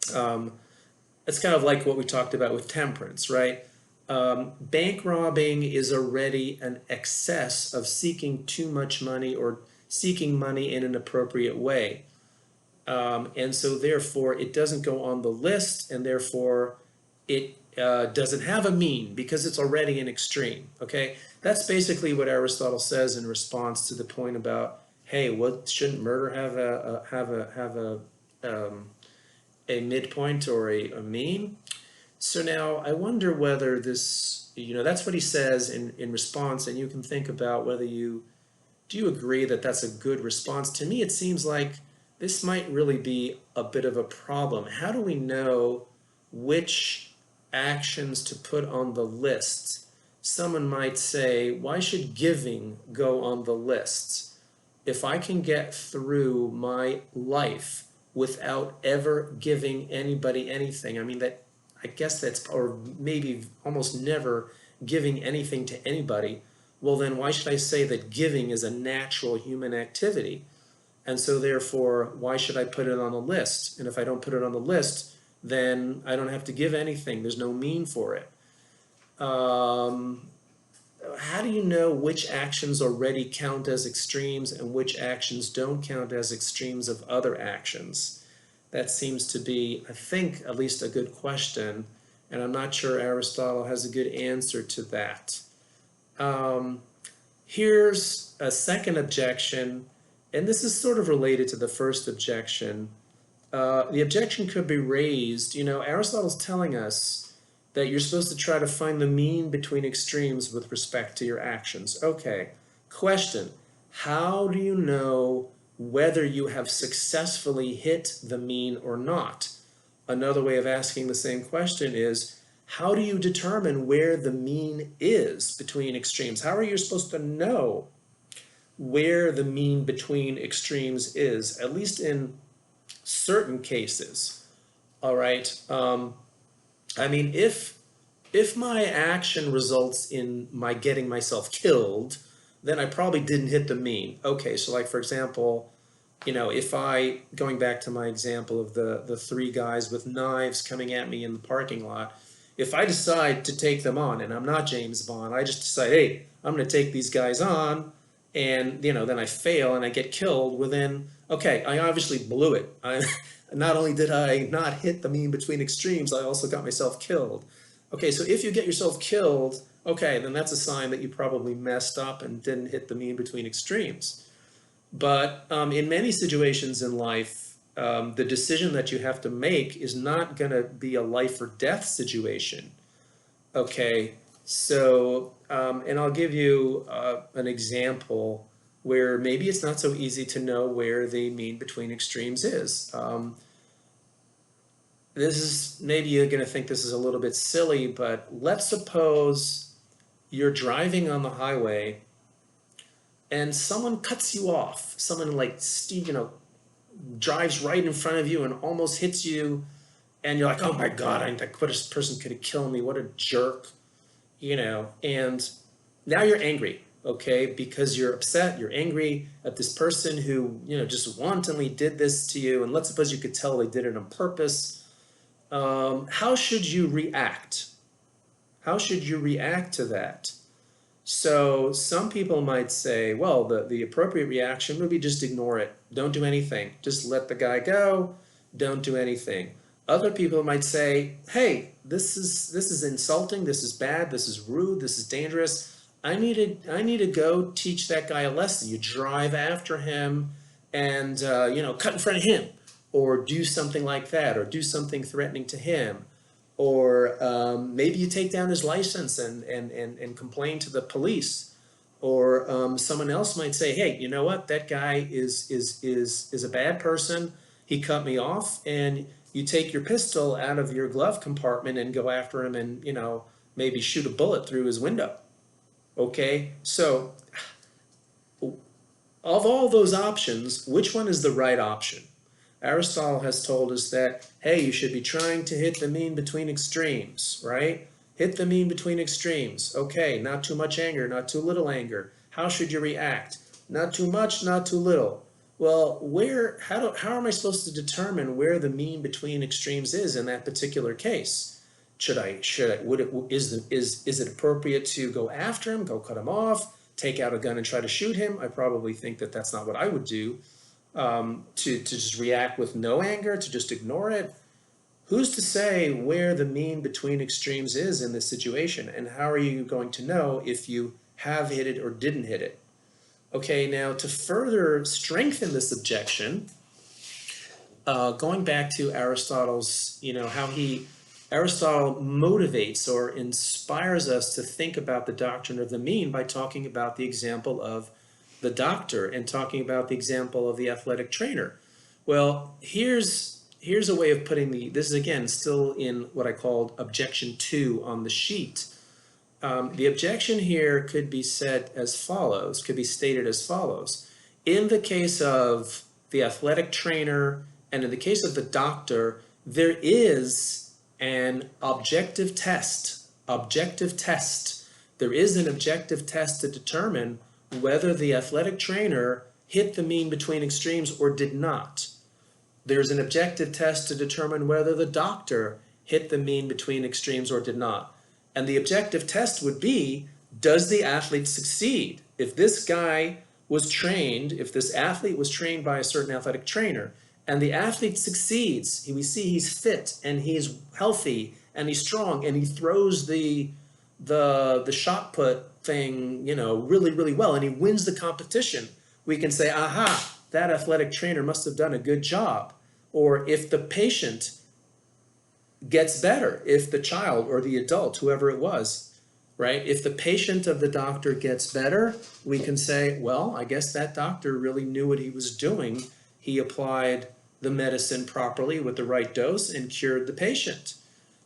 It's kind of like what we talked about with temperance, right? Bank robbing is already an excess of seeking too much money or seeking money in an appropriate way. And so therefore it doesn't go on the list, and therefore it doesn't have a mean because it's already an extreme, okay? That's basically what Aristotle says in response to the point about, hey, what shouldn't murder have a midpoint or a mean? So now I wonder whether this, that's what he says in response, and you can think about whether do you agree that that's a good response? To me, it seems like this might really be a bit of a problem. How do we know which actions to put on the list? Someone might say, why should giving go on the list? If I can get through my life without ever giving anybody anything, I guess that's, or maybe almost never giving anything to anybody, well then why should I say that giving is a natural human activity? And so therefore, why should I put it on the list? And if I don't put it on the list, then I don't have to give anything. There's no mean for it. How do you know which actions already count as extremes and which actions don't count as extremes of other actions? That seems to be, I think, at least a good question, and I'm not sure Aristotle has a good answer to that. Here's a second objection, and this is sort of related to the first objection. The objection could be raised, Aristotle's telling us that you're supposed to try to find the mean between extremes with respect to your actions. Okay, question, how do you know whether you have successfully hit the mean or not? Another way of asking the same question is, how do you determine where the mean is between extremes? How are you supposed to know where the mean between extremes is, at least in certain cases? All right. If my action results in my getting myself killed, then I probably didn't hit the mean. Okay, so like for example, if I, going back to my example of the three guys with knives coming at me in the parking lot, if I decide to take them on, and I'm not James Bond, I just decide, hey, I'm going to take these guys on, and then I fail and I get killed. Within, okay, I obviously blew it. Not only did I not hit the mean between extremes, I also got myself killed. Okay, so if you get yourself killed, okay, then that's a sign that you probably messed up and didn't hit the mean between extremes. But in many situations in life, the decision that you have to make is not going to be a life or death situation. Okay, so, and I'll give you an example where maybe it's not so easy to know where the mean between extremes is. This is, maybe you're going to think this is a little bit silly, but let's suppose you're driving on the highway and someone cuts you off. Someone like, drives right in front of you and almost hits you, and you're like, oh my God, that person could have killed me. What a jerk. And now you're angry, okay, because you're upset, you're angry at this person who, just wantonly did this to you, and let's suppose you could tell they did it on purpose. How should you react? How should you react to that? So some people might say, well, the appropriate reaction would be just ignore it. Don't do anything. Just let the guy go. Don't do anything. Other people might say, hey, this is insulting. This is bad. This is rude. This is dangerous. I need to go teach that guy a lesson. You drive after him and, cut in front of him, or do something like that, or do something threatening to him. Or maybe you take down his license and complain to the police. Or someone else might say, hey, you know what? That guy is a bad person. He cut me off. And you take your pistol out of your glove compartment and go after him and, maybe shoot a bullet through his window. Okay? So of all those options, which one is the right option? Aristotle has told us that, hey, you should be trying to hit the mean between extremes, right? Hit the mean between extremes. Okay, not too much anger, not too little anger. How should you react? Not too much, not too little. Well, how am I supposed to determine where the mean between extremes is in that particular case? Is it appropriate to go after him, go cut him off, take out a gun and try to shoot him? I probably think that that's not what I would do. To just react with no anger, to just ignore it. Who's to say where the mean between extremes is in this situation? And how are you going to know if you have hit it or didn't hit it? Okay, now to further strengthen this objection, going back to Aristotle's, Aristotle motivates or inspires us to think about the doctrine of the mean by talking about the example of the doctor and talking about the example of the athletic trainer. Well, here's a way of putting this is again still in what I called objection 2 on the sheet. The objection here could be said as follows, could be stated as follows. In the case of the athletic trainer and in the case of the doctor, there is an objective test. There is an objective test to determine whether the athletic trainer hit the mean between extremes or did not. There's an objective test to determine whether the doctor hit the mean between extremes or did not. And the objective test would be, does the athlete succeed? If this athlete was trained by a certain athletic trainer, and the athlete succeeds, we see he's fit and he's healthy and he's strong and he throws the shot put thing, really, really well, and he wins the competition, we can say, aha, that athletic trainer must have done a good job. Or if the patient gets better, if the child or the adult, whoever it was, right, if the patient of the doctor gets better, we can say, well, I guess that doctor really knew what he was doing. He applied the medicine properly with the right dose and cured the patient.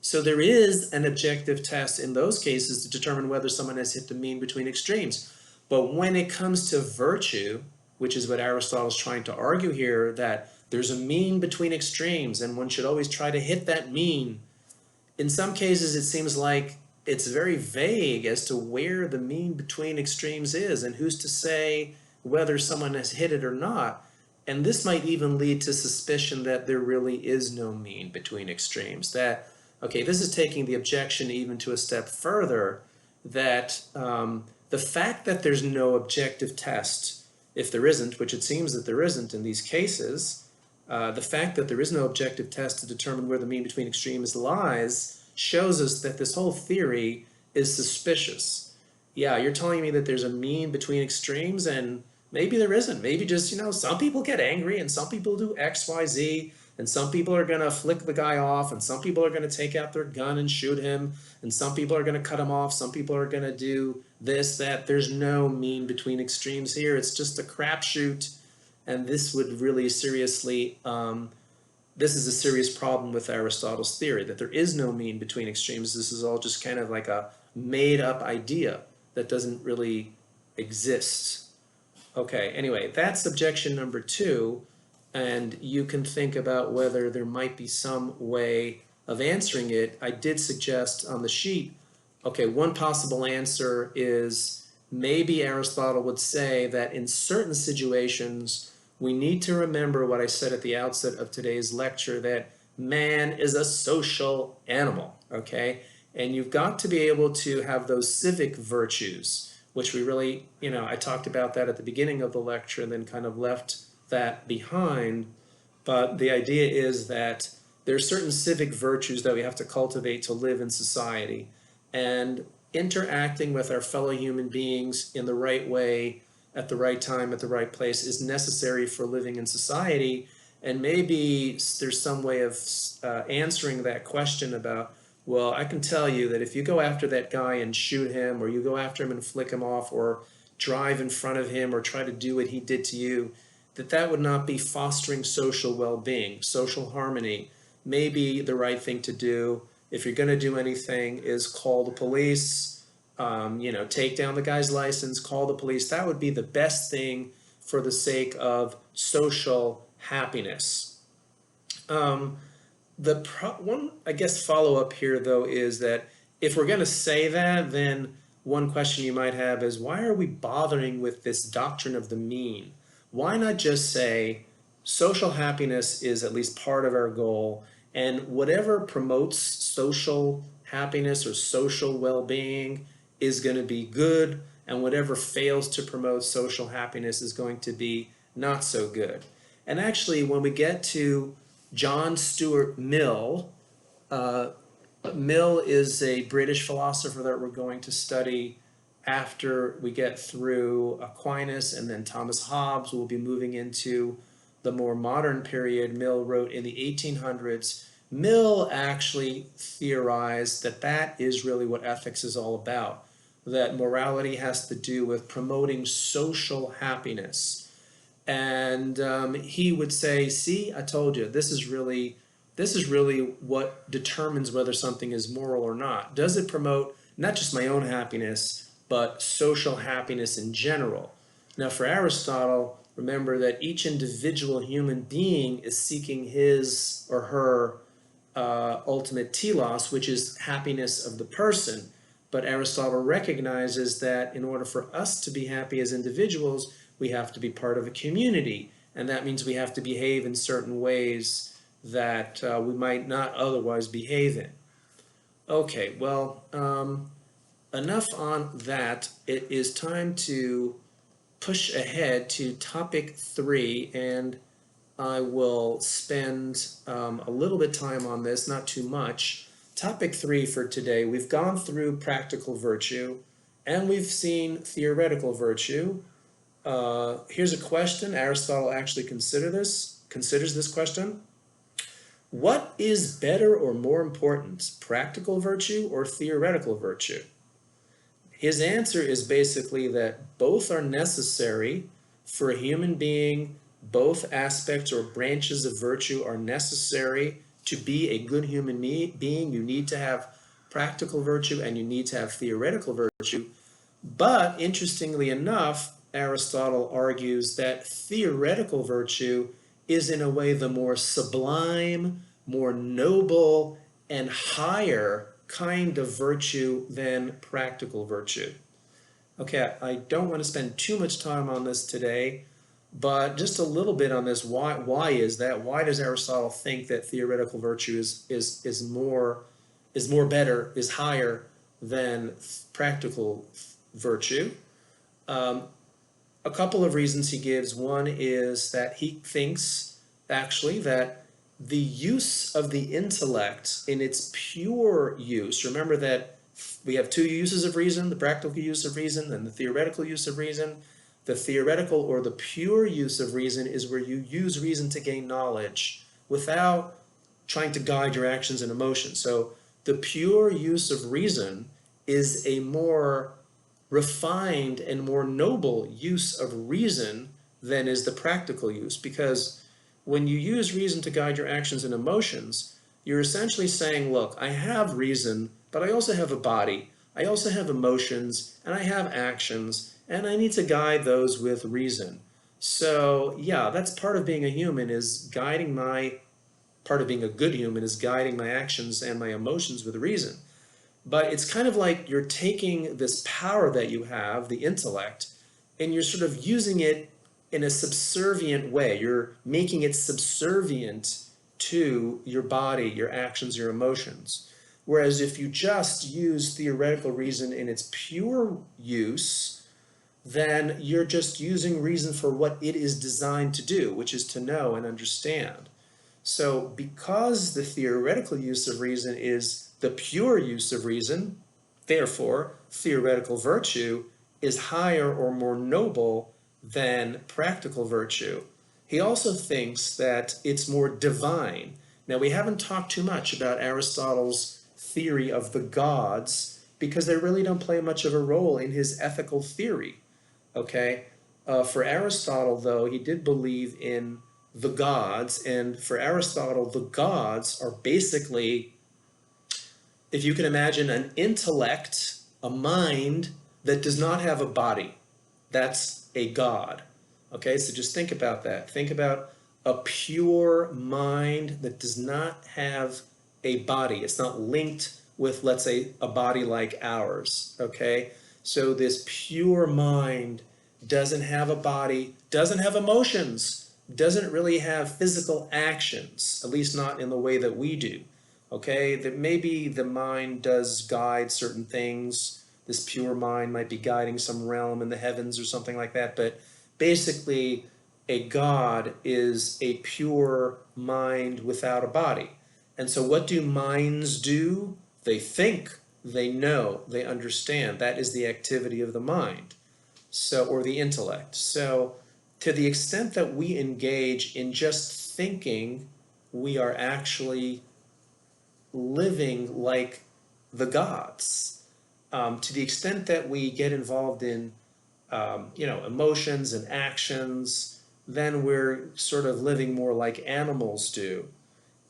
So there is an objective test in those cases to determine whether someone has hit the mean between extremes. But when it comes to virtue, which is what Aristotle is trying to argue here, that there's a mean between extremes and one should always try to hit that mean, in some cases it seems like it's very vague as to where the mean between extremes is and who's to say whether someone has hit it or not. And this might even lead to suspicion that there really is no mean between extremes. That, okay, this is taking the objection even to a step further, that the fact that there's no objective test, if there isn't, which it seems that there isn't in these cases, the fact that there is no objective test to determine where the mean between extremes lies shows us that this whole theory is suspicious. Yeah, you're telling me that there's a mean between extremes, and maybe there isn't. Maybe just, some people get angry and some people do X, Y, Z, and some people are going to flick the guy off, and some people are going to take out their gun and shoot him, and some people are going to cut him off, some people are going to do this, that. There's no mean between extremes here. It's just a crapshoot, and this would really seriously, this is a serious problem with Aristotle's theory, that there is no mean between extremes. This is all just kind of like a made-up idea that doesn't really exist. Okay, anyway, that's objection number 2, and you can think about whether there might be some way of answering it. I did suggest on the sheet, okay, one possible answer is maybe Aristotle would say that in certain situations, we need to remember what I said at the outset of today's lecture, that man is a social animal, okay? And you've got to be able to have those civic virtues, which we really, I talked about that at the beginning of the lecture and then kind of left that behind. But the idea is that there are certain civic virtues that we have to cultivate to live in society. And interacting with our fellow human beings in the right way, at the right time, at the right place, is necessary for living in society. And maybe there's some way of answering that question about, well, I can tell you that if you go after that guy and shoot him, or you go after him and flick him off, or drive in front of him, or try to do what he did to you, that would not be fostering social well-being, social harmony. Maybe the right thing to do, if you're going to do anything, is call the police, take down the guy's license, call the police. That would be the best thing for the sake of social happiness. One, I guess, follow-up here, though, is that if we're going to say that, then one question you might have is, why are we bothering with this doctrine of the mean? Why not just say social happiness is at least part of our goal, and whatever promotes social happiness or social well-being is going to be good, and whatever fails to promote social happiness is going to be not so good. And actually, when we get to John Stuart Mill, Mill is a British philosopher that we're going to study after we get through Aquinas, and then Thomas Hobbes. We'll be moving into the more modern period. Mill wrote in the 1800s. Mill actually theorized that is really what ethics is all about, that morality has to do with promoting social happiness. And he would say, see, I told you, this is really what determines whether something is moral or not. Does it promote not just my own happiness, but social happiness in general? Now, for Aristotle, remember that each individual human being is seeking his or her ultimate telos, which is happiness of the person. But Aristotle recognizes that in order for us to be happy as individuals, we have to be part of a community, and that means we have to behave in certain ways that we might not otherwise behave in. Okay, well, enough on that. It is time to push ahead to topic 3, and I will spend a little bit of time on this, not too much. Topic 3 for today, we've gone through practical virtue, and we've seen theoretical virtue. Here's a question. Aristotle actually considers this question. What is better or more important, practical virtue or theoretical virtue? His answer is basically that both are necessary for a human being. Both aspects or branches of virtue are necessary to be a good human being. You need to have practical virtue and you need to have theoretical virtue. But interestingly enough, Aristotle argues that theoretical virtue is in a way the more sublime, more noble, and higher kind of virtue than practical virtue. Okay, I don't want to spend too much time on this today, But just a little bit on this, why is that? Why does Aristotle think that theoretical virtue is more better, is higher than practical virtue? Um, a couple of reasons he gives. One is that he thinks actually that the use of the intellect in its pure use, remember that we have two uses of reason, the practical use of reason and the theoretical use of reason. The theoretical or the pure use of reason is where you use reason to gain knowledge without trying to guide your actions and emotions. So the pure use of reason is a more refined and more noble use of reason than is the practical use, because when you use reason to guide your actions and emotions, you're essentially saying, look, I have reason, but I also have a body, I also have emotions, and I have actions, and I need to guide those with reason. So yeah, that's part of being a human, is guiding my, part of being a good human is guiding my actions and my emotions with reason. But it's kind of like you're taking this power that you have, the intellect, and you're sort of using it in a subservient way. You're making it subservient to your body, your actions, your emotions. Whereas if you just use theoretical reason in its pure use, then you're just using reason for what it is designed to do, which is to know and understand. So because the theoretical use of reason is the pure use of reason, therefore theoretical virtue is higher or more noble than practical virtue. He also thinks that it's more divine. Now, we haven't talked too much about Aristotle's theory of the gods because they really don't play much of a role in his ethical theory. Okay? For Aristotle, though, he did believe in the gods, and for Aristotle, the gods are basically, if you can imagine an intellect, a mind that does not have a body, that's a god. Okay, so just think about that. Think about a pure mind that does not have a body. It's not linked with, let's say, a body like ours. Okay, so this pure mind doesn't have a body, doesn't have emotions, doesn't really have physical actions, at least not in the way that we do. Okay, that maybe the mind does guide certain things. This pure mind might be guiding some realm in the heavens or something like that, but basically a god is a pure mind without a body. And so what do minds do? They think, they know, they understand. That is the activity of the mind, so, or the intellect. So to the extent that we engage in just thinking, we are actually living like the gods. To the extent that we get involved in emotions and actions, then we're sort of living more like animals do.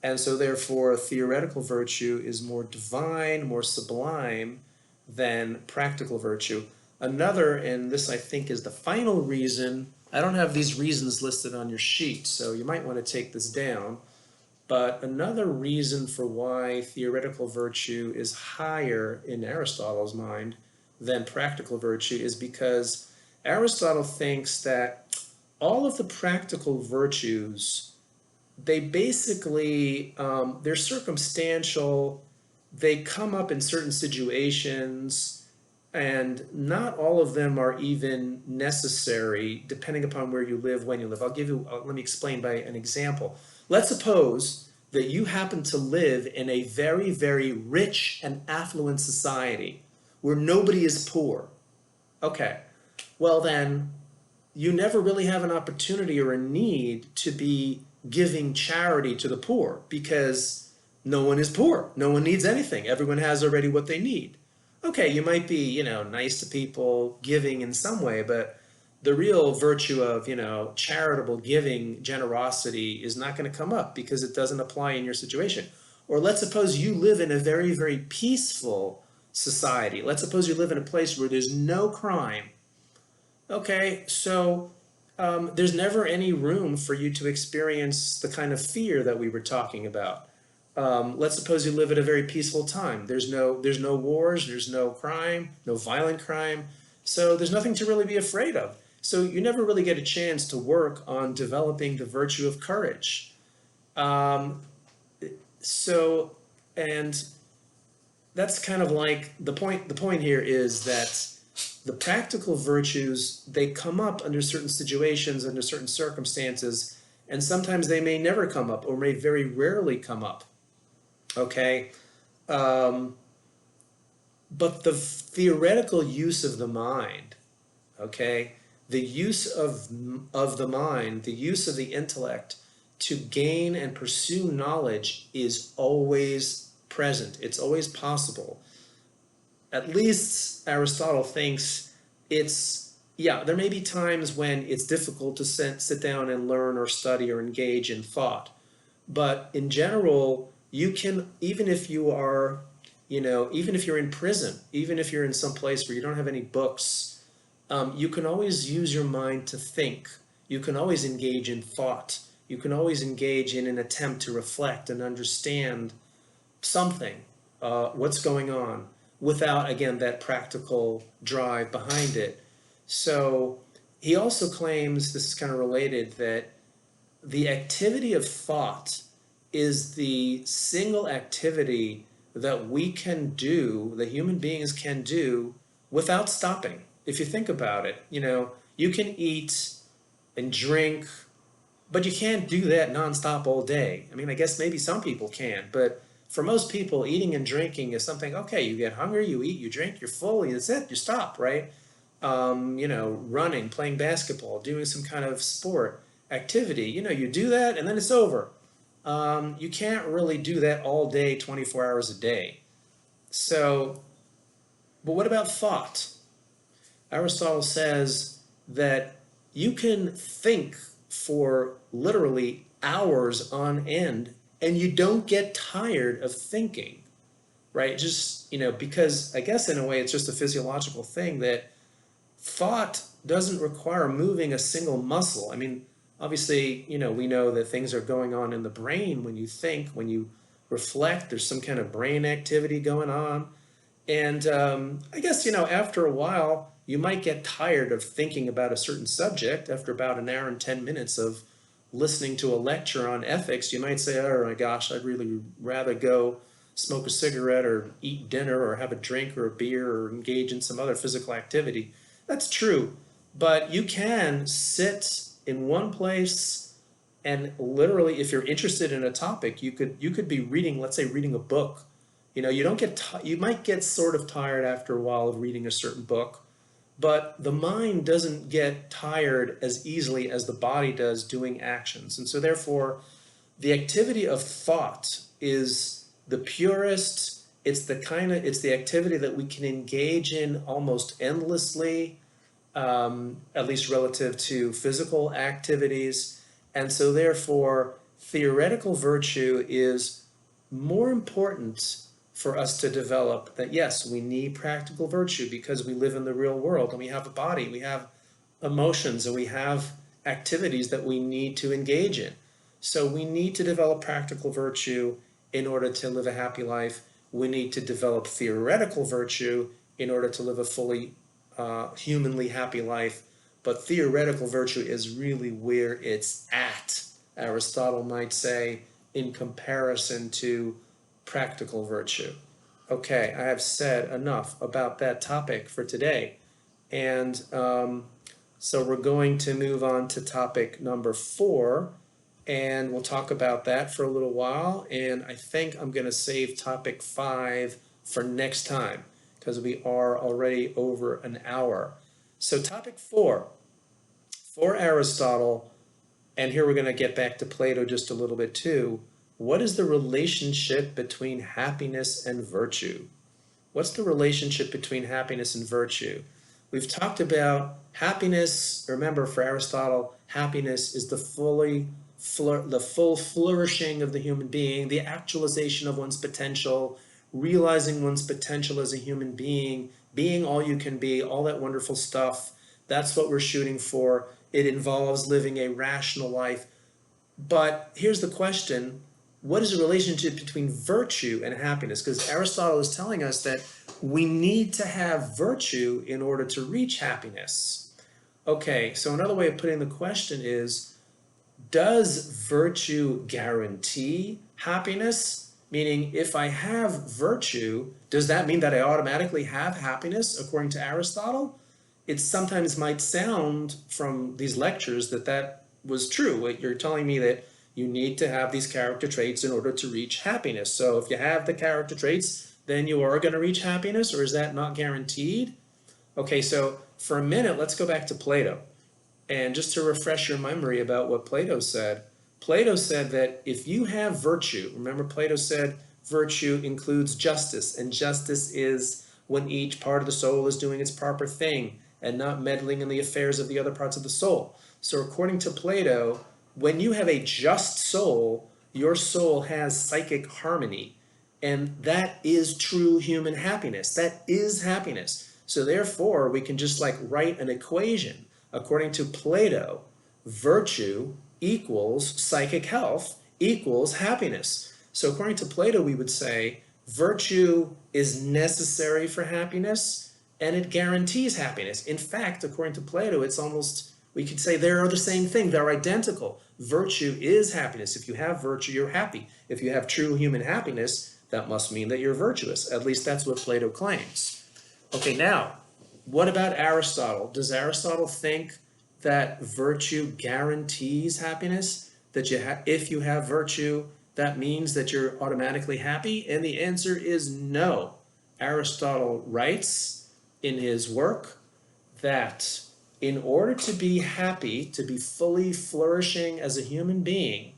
And so therefore theoretical virtue is more divine, more sublime than practical virtue. Another, and this I think is the final reason, I don't have these reasons listed on your sheet, so you might want to take this down. But another reason for why theoretical virtue is higher in Aristotle's mind than practical virtue is because Aristotle thinks that all of the practical virtues, they basically, they're circumstantial, they come up in certain situations, and not all of them are even necessary depending upon where you live, when you live. I'll give you, let me explain by an example. Let's suppose that you happen to live in a very, very rich and affluent society where nobody is poor. Okay, well then, you never really have an opportunity or a need to be giving charity to the poor because no one is poor. No one needs anything. Everyone has already what they need. Okay, you might be, nice to people, giving in some way, but the real virtue of, charitable giving, generosity is not going to come up because it doesn't apply in your situation. Or let's suppose you live in a very, very peaceful society. Let's suppose you live in a place where there's no crime. Okay, so there's never any room for you to experience the kind of fear that we were talking about. Let's suppose you live at a very peaceful time. There's no wars, there's no crime, no violent crime. So there's nothing to really be afraid of. So you never really get a chance to work on developing the virtue of courage. Um, so, and that's kind of like the point. The point here is that the practical virtues, they come up under certain situations, under certain circumstances, and sometimes they may never come up or may very rarely come up. Okay? Um, but the theoretical use of the mind, okay, the use of the mind, the use of the intellect to gain and pursue knowledge is always present. It's always possible. At least Aristotle thinks it's, yeah, there may be times when it's difficult to sit down and learn or study or engage in thought. But in general, you can, even if you are, even if you're in prison, even if you're in some place where you don't have any books, you can always use your mind to think. You can always engage in thought. You can always engage in an attempt to reflect and understand something, what's going on, without, again, that practical drive behind it. So he also claims, this is kind of related, that the activity of thought is the single activity that we can do, that human beings can do, without stopping. If you think about it, you can eat and drink, but you can't do that nonstop all day. I mean, I guess maybe some people can, but for most people, eating and drinking is something, okay, you get hungry, you eat, you drink, you're full, that's it, you stop, right? Running, playing basketball, doing some kind of sport activity, you do that and then it's over. You can't really do that all day, 24 hours a day. So, but what about thought? Aristotle says that you can think for literally hours on end and you don't get tired of thinking, right? Just, because I guess in a way it's just a physiological thing that thought doesn't require moving a single muscle. I mean, obviously, we know that things are going on in the brain when you think, when you reflect, there's some kind of brain activity going on. And I guess, after a while, you might get tired of thinking about a certain subject. After about an hour and 10 minutes of listening to a lecture on ethics, you might say, oh my gosh, I'd really rather go smoke a cigarette or eat dinner or have a drink or a beer or engage in some other physical activity. That's true. But you can sit in one place and literally, if you're interested in a topic, you could be reading, let's say reading a book. You don't get you might get sort of tired after a while of reading a certain book, but the mind doesn't get tired as easily as the body does doing actions. And so therefore, the activity of thought is the purest. It's the activity that we can engage in almost endlessly, at least relative to physical activities. And so therefore, theoretical virtue is more important for us to develop. That yes, we need practical virtue because we live in the real world and we have a body, we have emotions, and we have activities that we need to engage in. So we need to develop practical virtue in order to live a happy life. We need to develop theoretical virtue in order to live a fully humanly happy life. But theoretical virtue is really where it's at, Aristotle might say, in comparison to practical virtue. Okay, I have said enough about that topic for today. And so we're going to move on to topic number 4, and we'll talk about that for a little while. And I think I'm going to save topic 5 for next time because we are already over an hour. So topic 4, for Aristotle, and here we're going to get back to Plato just a little bit too. What is the relationship between happiness and virtue? What's the relationship between happiness and virtue? We've talked about happiness. Remember, for Aristotle, happiness is the full flourishing of the human being, the actualization of one's potential, realizing one's potential as a human being all you can be, all that wonderful stuff. That's what we're shooting for. It involves living a rational life. But here's the question. What is the relationship between virtue and happiness? Because Aristotle is telling us that we need to have virtue in order to reach happiness. Okay, so another way of putting the question is, does virtue guarantee happiness? Meaning, if I have virtue, does that mean that I automatically have happiness, according to Aristotle? It sometimes might sound from these lectures that that was true. You're telling me that you need to have these character traits in order to reach happiness. So if you have the character traits, then you are going to reach happiness, or is that not guaranteed? Okay, so for a minute, let's go back to Plato. And just to refresh your memory about what Plato said that if you have virtue, remember Plato said virtue includes justice, and justice is when each part of the soul is doing its proper thing and not meddling in the affairs of the other parts of the soul. So according to Plato, when you have a just soul, your soul has psychic harmony, and that is true human happiness. That is happiness. So therefore, we can just like write an equation. According to Plato, virtue equals psychic health equals happiness. So according to Plato, we would say virtue is necessary for happiness and it guarantees happiness. In fact, according to Plato, it's almost, we could say they are the same thing. They're identical. Virtue is happiness. If you have virtue, you're happy. If you have true human happiness, that must mean that you're virtuous. At least that's what Plato claims. Okay, now, what about Aristotle? Does Aristotle think that virtue guarantees happiness? That if you have virtue, that means that you're automatically happy? And the answer is no. Aristotle writes in his work that in order to be happy, to be fully flourishing as a human being,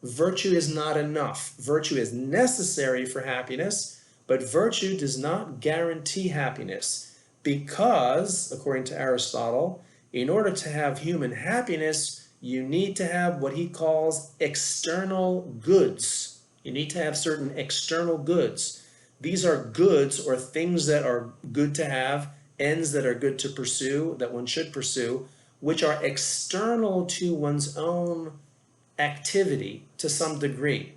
virtue is not enough. Virtue is necessary for happiness, but virtue does not guarantee happiness because, according to Aristotle, in order to have human happiness, you need to have what he calls external goods. You need to have certain external goods. These are goods or things that are good to have, ends that are good to pursue, that one should pursue, which are external to one's own activity to some degree.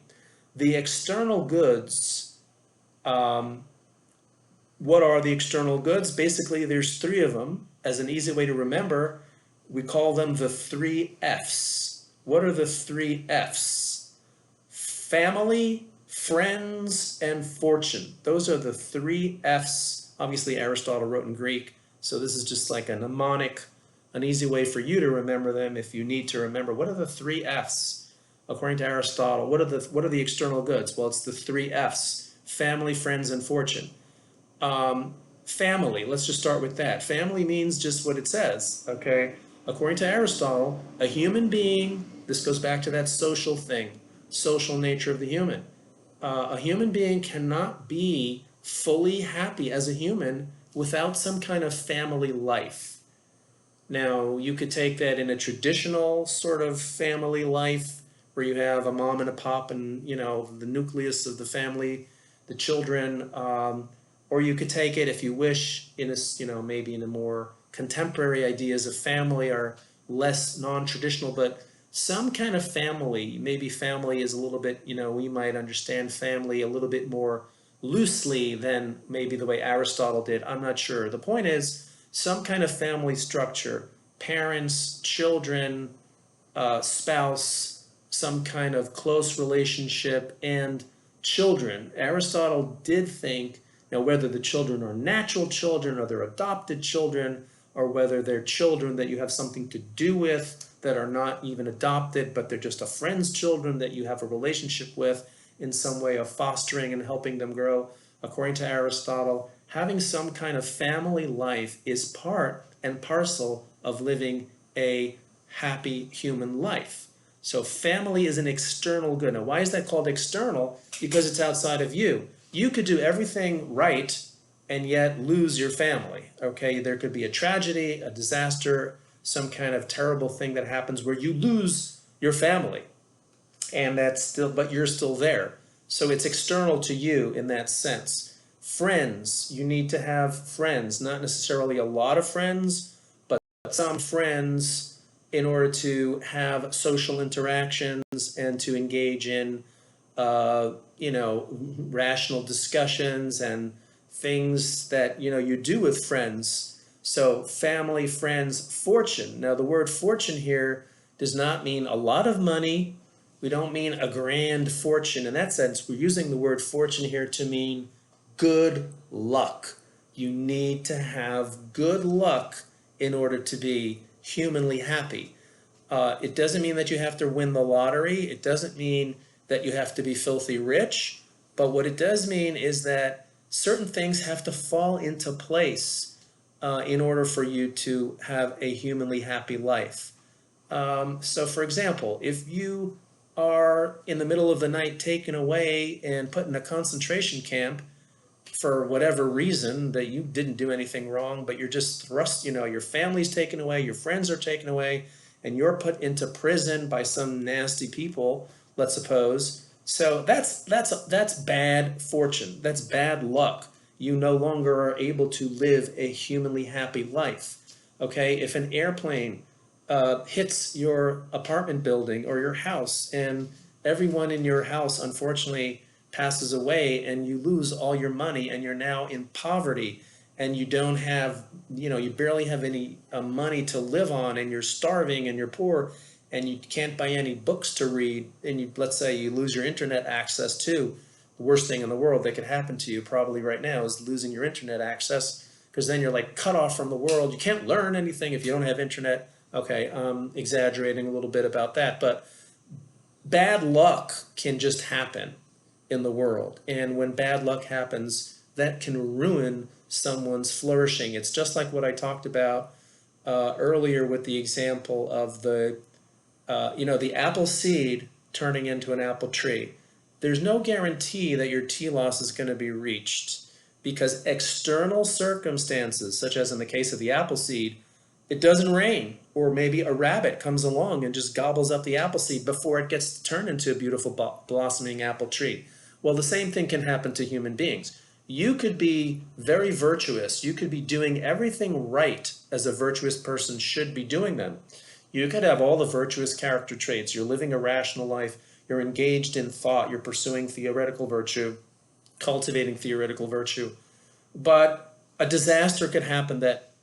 The external goods, what are the external goods? Basically, there's three of them. As an easy way to remember, we call them the three F's. What are the three F's? Family, friends, and fortune. Those are the three F's. Obviously, Aristotle wrote in Greek, so this is just like a mnemonic, an easy way for you to remember them if you need to remember. What are the three F's? According to Aristotle, what are the external goods? Well, it's the three F's: family, friends, and fortune. Family, let's just start with that. Family means just what it says, okay? According to Aristotle, a human being, this goes back to that social thing, social nature of the human. A human being cannot be fully happy as a human without some kind of family life. Now, you could take that in a traditional sort of family life where you have a mom and a pop and, the nucleus of the family, the children, or you could take it, if you wish, in a, maybe in a more contemporary ideas of family are less non-traditional, but some kind of family, maybe family is a little bit, we might understand family a little bit more loosely than maybe the way Aristotle did. I'm not sure. The point is some kind of family structure, parents, children, spouse, some kind of close relationship, and children. Aristotle did think, whether the children are natural children or they're adopted children, or whether they're children that you have something to do with that are not even adopted, but they're just a friend's children that you have a relationship with in some way of fostering and helping them grow. According to Aristotle, having some kind of family life is part and parcel of living a happy human life. So family is an external good. Now, why is that called external? Because it's outside of you. You could do everything right and yet lose your family, okay? There could be a tragedy, a disaster, some kind of terrible thing that happens where you lose your family, and that's still, but you're still there. So it's external to you in that sense. Friends, you need to have friends, not necessarily a lot of friends, but some friends in order to have social interactions and to engage in, rational discussions and things that, you do with friends. So family, friends, fortune. Now the word fortune here does not mean a lot of money. We don't mean a grand fortune in that sense. We're using the word fortune here to mean good luck. You need to have good luck in order to be humanly happy. It doesn't mean that you have to win the lottery. It doesn't mean that you have to be filthy rich. But what it does mean is that certain things have to fall into place in order for you to have a humanly happy life. So, for example, if you are in the middle of the night taken away and put in a concentration camp for whatever reason that you didn't do anything wrong, but you're just thrust, your family's taken away, your friends are taken away, and you're put into prison by some nasty people, let's suppose. So that's bad fortune. That's bad luck. You no longer are able to live a humanly happy life. Okay, if an airplane hits your apartment building or your house, and everyone in your house unfortunately passes away, and you lose all your money, and you're now in poverty, and you don't have, you barely have any money to live on, and you're starving and you're poor, and you can't buy any books to read, and let's say you lose your internet access too. The worst thing in the world that could happen to you probably right now is losing your internet access, because then you're like cut off from the world. You can't learn anything if you don't have internet. Okay, I'm exaggerating a little bit about that, but bad luck can just happen in the world. And when bad luck happens, that can ruin someone's flourishing. It's just like what I talked about earlier with the example of the apple seed turning into an apple tree. There's no guarantee that your telos is going to be reached, because external circumstances, such as in the case of the apple seed, it doesn't rain, or maybe a rabbit comes along and just gobbles up the apple seed before it gets turned into a beautiful blossoming apple tree. Well, the same thing can happen to human beings. You could be very virtuous. You could be doing everything right as a virtuous person should be doing them. You could have all the virtuous character traits. You're living a rational life. You're engaged in thought. You're pursuing theoretical virtue, cultivating theoretical virtue. But a disaster could happen that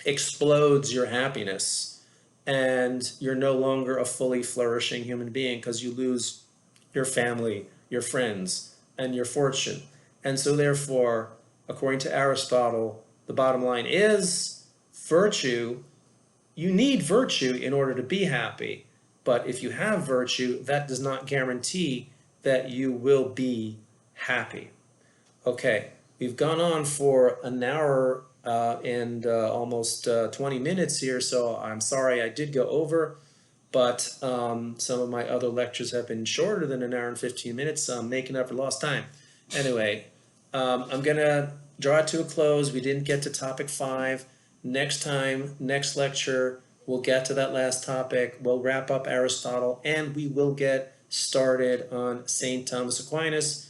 explodes your happiness, and you're no longer a fully flourishing human being because you lose your family, your friends, and your fortune. And so therefore, according to Aristotle, the bottom line is virtue. You need virtue in order to be happy, but if you have virtue, that does not guarantee that you will be happy. Okay, we've gone on for an hour and almost 20 minutes here, so I'm sorry I did go over, but some of my other lectures have been shorter than an hour and 15 minutes, so I'm making up for lost time. Anyway, I'm going to draw it to a close. We didn't get to topic 5. Next time, next lecture, we'll get to that last topic. We'll wrap up Aristotle, and we will get started on St. Thomas Aquinas.